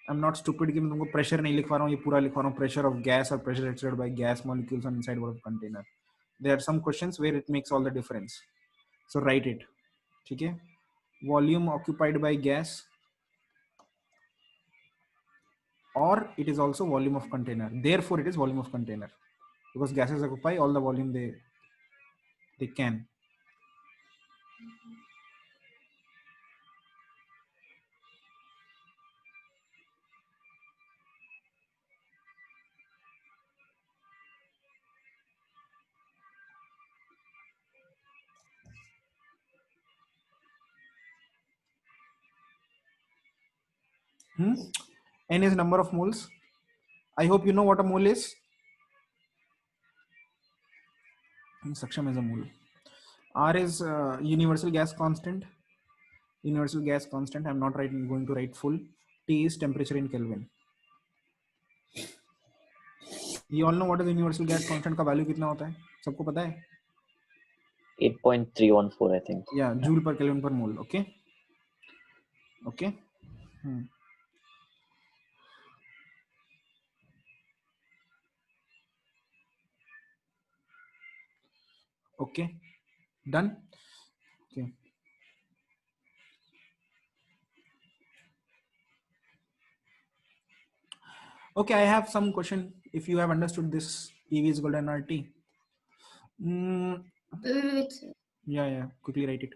I'm not stupid कि मैं तुमको pressure नहीं लिखवा रहा हूँ, ये पूरा लिखवा रहा हूँ, pressure of gas or pressure exerted by gas molecules on inside of container. There are some questions where it makes all the difference. So write it. ठीक है? Volume occupied by gas, or it is also volume of container. Therefore, it is volume of container because gases occupy all the volume they can. N is number of moles. I hope you know what a mole is. Saksham is a mole. R is universal gas constant. Universal gas constant. I'm not going to write full. T is temperature in Kelvin. You all know what is universal gas constant का value कितना होता है? सबको पता है? 8.314, I think. Yeah, joule per Kelvin per mole. Okay. Okay. Okay. Done. Okay. Okay, I have some question. If you have understood this, EV is equal to nRT. Wait, sir. Yeah. Quickly write it.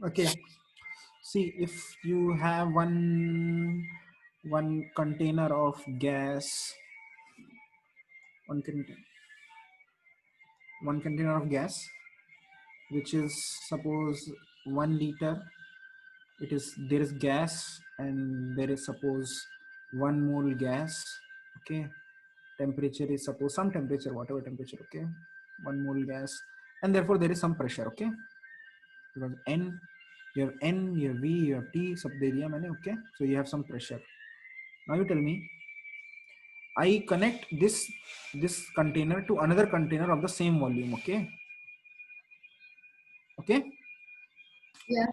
Okay. See, if you have one container of gas, one container of gas, which is suppose 1 liter. There is gas and there is suppose 1 mole gas. Okay. Temperature is suppose some temperature, whatever temperature. Okay. 1 mole gas, and therefore there is some pressure. Okay. Because you have N, you have V, you have T, sub de diya maine, okay? So you have some pressure. Now you tell me, I connect this container to another container of the same volume, okay? Okay? Yeah.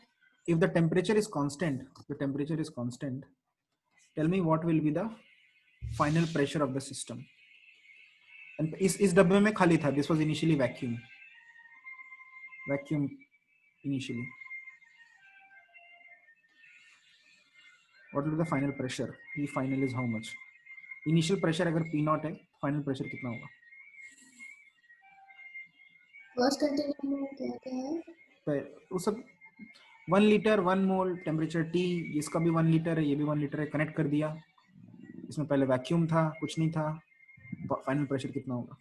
If the temperature is constant, tell me what will be the final pressure of the system. And is डब्बे में खाली था. This was initially vacuum initially. What will be the final pressure? P final is how much? Initial pressure अगर P0 है, final pressure कितना होगा? First container में क्या है? वो सब 1 लीटर 1 मोल टेम्परेचर T, इसका भी 1 लीटर है, ये भी 1 लीटर है, कनेक्ट कर दिया. इसमें पहले वैक्यूम था, कुछ नहीं था. फाइनल प्रेशर कितना होगा?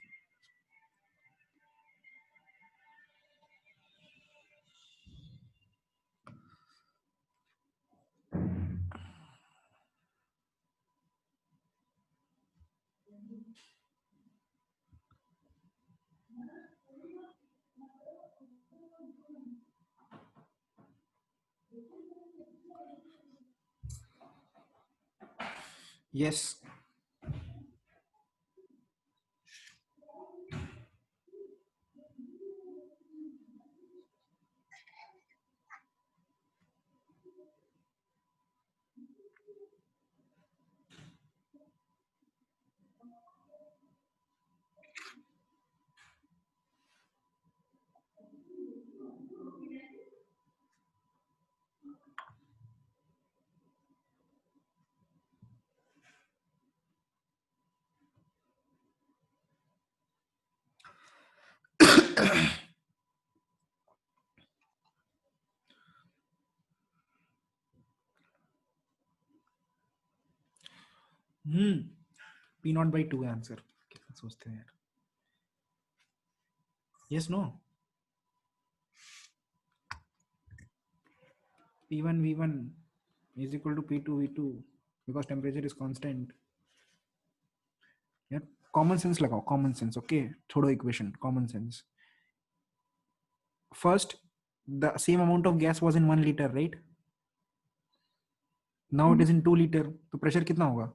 Yes. P naught by 2 है आंसर. कितना सोचते हैं यार. Yes, no. P1 V1 is equal to P2 V2 because temperature is constant. यार common sense लगाओ, common sense. Okay, छोड़ो equation, common sense. First, the same amount of gas was in 1 liter, right? Now it is in 2 liter. तो pressure कितना होगा?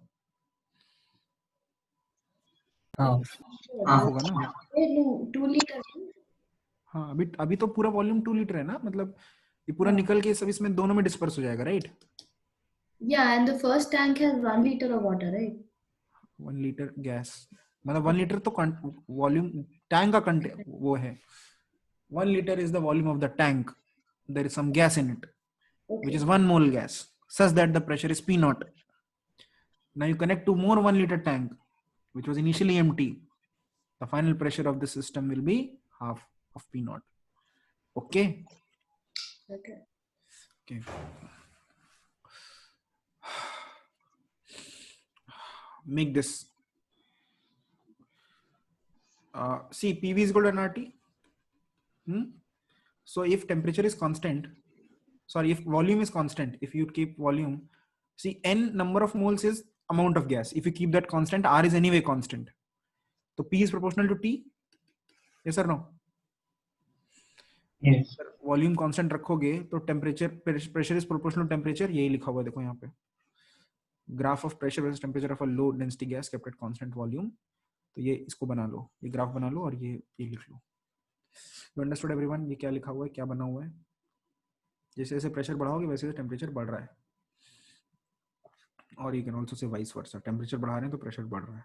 हाँ होगा ना. Wait, no, 2 liter. हाँ अभी तो पूरा वॉल्यूम 2 लीटर है ना, मतलब ये पूरा हाँ. निकल के सब इसमें दोनों में डिस्पर्स हो जाएगा, right? Yeah, and the first tank has 1 liter of water, right? 1 litre gas, मतलब 1 लीटर तो वॉल्यूम टैंक का कंटेंट वो है. 1 liter is the volume of the tank. There is some gas in it, which Okay. is 1 mole gas, such that the pressure is P naught. Now you connect to more 1 liter tank, which was initially empty. The final pressure of the system will be half of P naught. Okay. Okay. Okay. Make this. See, PV is equal to nRT. So if temperature is constant, sorry, if volume is constant, if you keep volume, see n number of moles is amount of gas. If you keep that constant, R is anyway constant. So P is proportional to T. Yes or no? Yes. Volume constant रखोगे तो temperature pressure is proportional to temperature. यही लिखा हुआ है देखो यहाँ पे, graph of pressure versus temperature of a low density gas kept at constant volume. तो ये इसको बना लो, ये ग्राफ बना लो और ये लिख लो. You understood everyone? ये क्या लिखा हुआ है, क्या बना हुआ है? जैसे जैसे प्रेशर बढ़ाओगे वैसे वैसे टेम्परेचर बढ़ रहा है. और you can also say vice versa, temperature बढ़ा रहे हैं तो प्रेशर बढ़ रहा है.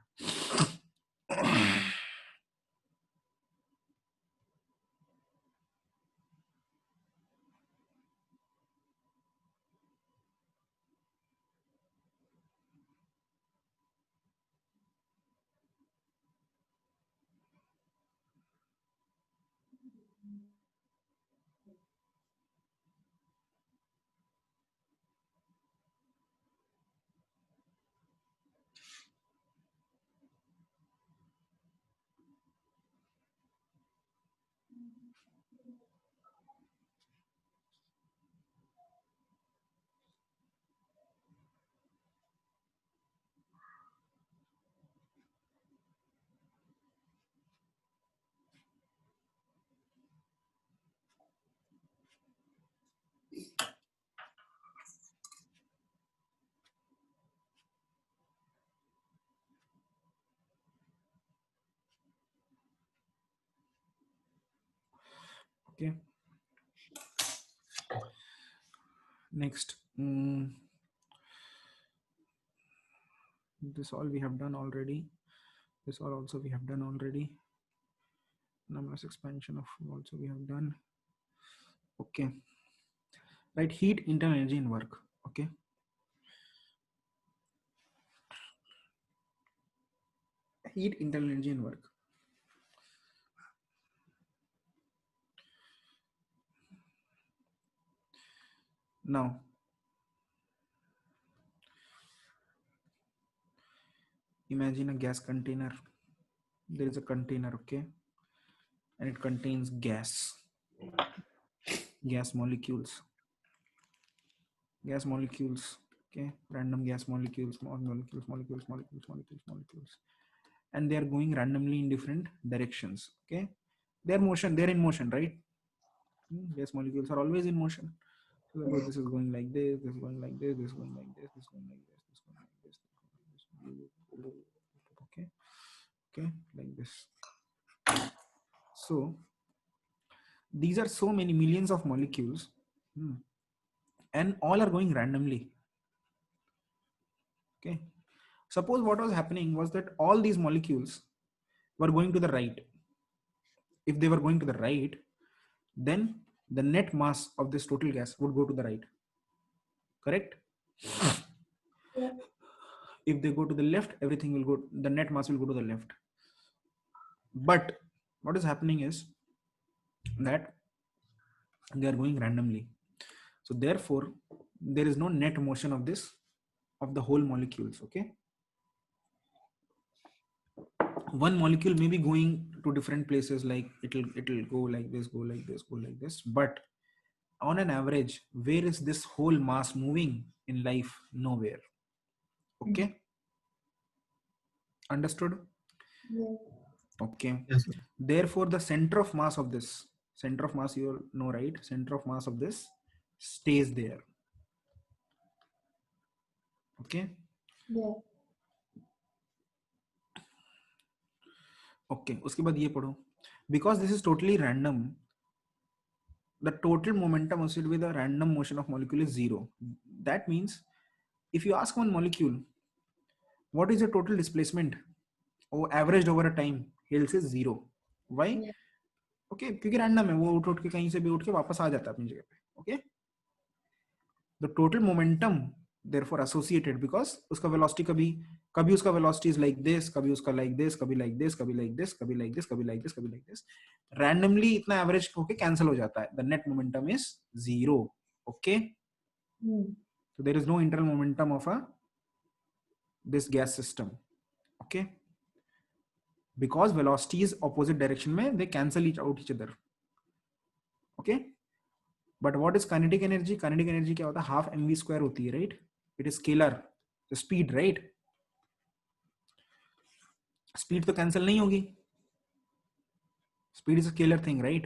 Okay. Next, this all we have done already. This all also we have done already. Numerous expansion of also we have done. Okay. Right, heat, internal energy and work. Okay. Heat, internal energy and work. Now, imagine a gas container. There is a container, okay, and it contains gas molecules, okay, random gas molecules, molecules, and they are going randomly in different directions. Okay, they're in motion, right? Gas molecules are always in motion. So suppose this is going like this, this is going like this, this is going like this, this is going like this, this is going like this, okay, like this. So these are so many millions of molecules, and all are going randomly. Okay, suppose what was happening was that all these molecules were going to the right. If they were going to the right, then the net mass of this total gas would go to the right. Correct? Yeah. If they go to the left, everything will go, the net mass will go to the left. But what is happening is that they are going randomly. So therefore there is no net motion of this, of the whole molecules. Okay, one molecule may be going to different places, like it'll go like this, go like this, go like this, but on an average, where is this whole mass moving in life? Nowhere. Okay, understood? Yeah. Okay, Yes, sir. therefore the center of mass of this, center of mass, you know, right? Center of mass of this stays there. Okay, Yeah. okay, उसके बाद ये पढ़ो, because this is totally random, the total momentum associated with the random motion of molecule is 0. That means if you ask one molecule what is the total displacement or averaged over a time, he'll say 0. Why? Yeah. Okay, क्योंकि random है, वो उठ के कहीं से भी उठ के वापस आ जाता है अपनी जगह पे. Okay, the total momentum therefore associated, because उसका velocity कभी उसका velocity is like this, कभी उसका like this, कभी like this, कभी like this, कभी like this, कभी like this, कभी like this, randomly इतना average होके cancel हो जाता है. The net momentum is 0. Okay, so there is no internal momentum of this gas system. Okay, because velocity is opposite direction में, they cancel each other. Okay, but what is kinetic energy? Kinetic energy क्या होता है? Half mv square होती है, right? It is scalar, the speed, right? Speed तो cancel नहीं होगी. Speed is a scalar thing, right?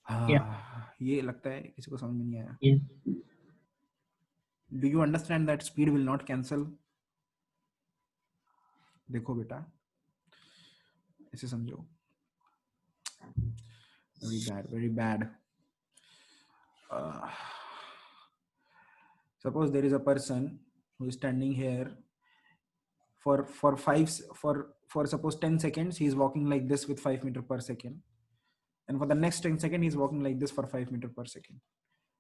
हाँ, ये लगता है किसी को समझ में नहीं आया. Yes. Do you understand that speed will not cancel? देखो बेटा, इसे समझो. Very bad, very bad. Suppose there is a person who is standing here for suppose 10 seconds, he is walking like this with 5 meters per second, and for the next 10 seconds he is walking like this for 5 meters per second,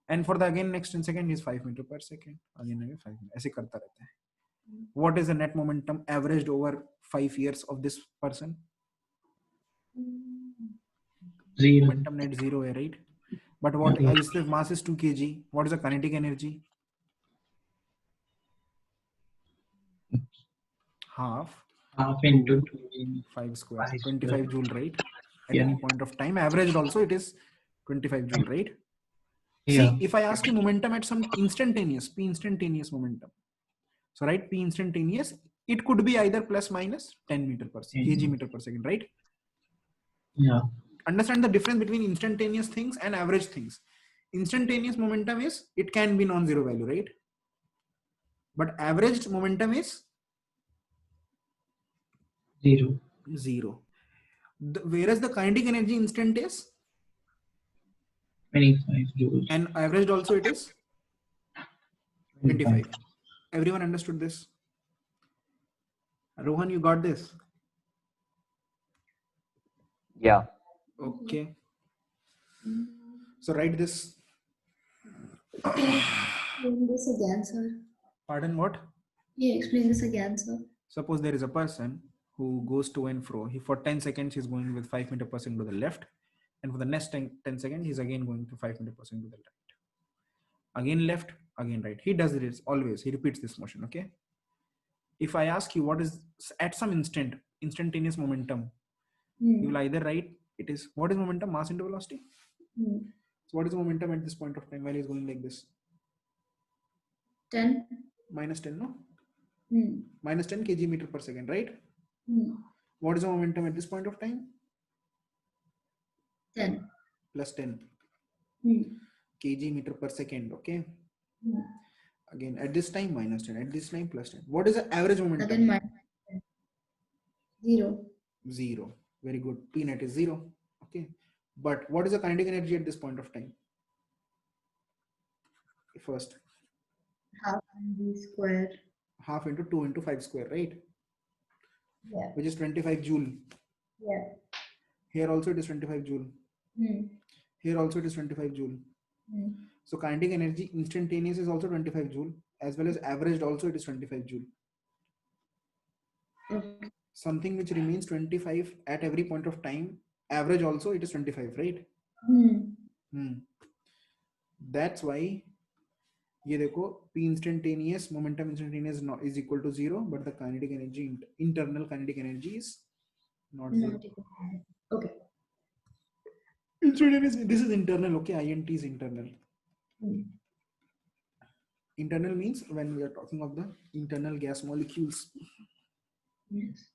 and for the again next 10 seconds he is 5 meters per second, again 5 meters, ऐसे करता रहता है. What is the net momentum averaged over 5 years of this person? 0. Momentum net 0 है, right? But what is the mass is 2 kg? What is the kinetic energy? Half Half into 2. 5 square, 5 25 square. joule, right? At Yeah. any point of time, averaged also it is 25 joule, right? Yeah. See, if I ask you momentum at some instantaneous, p instantaneous momentum, so right, p instantaneous, it could be either plus minus 10 meter per second, kg meter per second, right? Yeah. Understand the difference between instantaneous things and average things. Instantaneous momentum is, it can be non-zero value, right? But averaged momentum is 0. 0. Whereas the kinetic energy instant is, 25 joules. and averaged also it is 25. Everyone understood this? Rohan, you got this? Yeah. Okay. So write this. Explain this again, sir. Pardon, what? Yeah, explain this again, sir. Suppose there is a person who goes to and fro. He for 10 seconds he's going with 5 meters per second to the left, and for the next 10 seconds he's again going to 5 meters per second to the right. Again left, again right. He does this always. He repeats this motion. Okay. If I ask you what is at some instant instantaneous momentum, you will either write it is, what is momentum? Mass into velocity. So what is the momentum at this point of time while he's going like this? 10. Minus 10, no? Minus 10 kg meter per second, right? What is the momentum at this point of time? 10. Plus 10 kg meter per second. Okay. Again at this time minus 10, at this time plus 10. What is the average momentum? Again, minus 10. 0. 0. Very good. P net is 0. Okay. But what is the kinetic energy at this point of time? First, Half mv square. half into 2 into 5 square, right? Yeah. Which is 25 joule. Yeah. Here also it is 25 joule. Here also it is 25 joule. So kinetic energy instantaneous is also 25 joule, as well as averaged also it is 25 joule. Okay. Something which remains 25 at every point of time, average also it is 25, right? Hmm. That's why ये देखो P instantaneous momentum instantaneous is equal to 0, but the kinetic energy internal kinetic energy is not 0. Not equal. Okay. Instantaneous, this is internal, okay? INT is internal. Hmm. Internal means when we are talking of the internal gas molecules. Yes.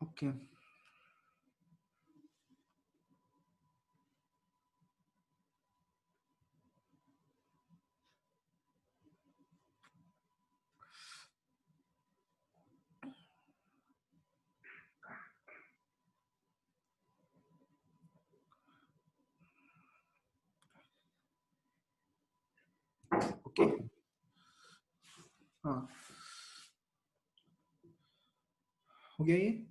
Okay. Okay. हाँ हो गया ये?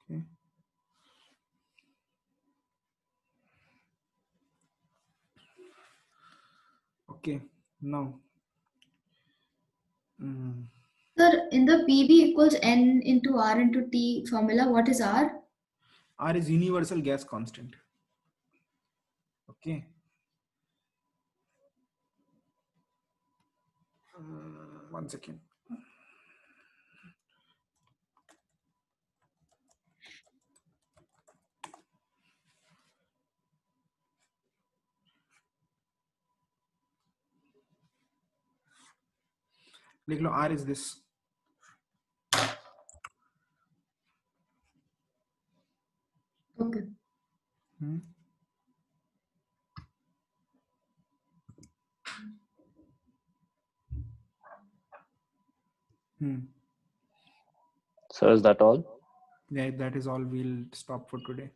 Okay. Okay. Now. Sir, in the PV equals N into R into T formula, what is R? R is universal gas constant. Okay. 1 second. लिख लो R is this. Okay. So is that all? Yeah, that is all. We'll stop for today.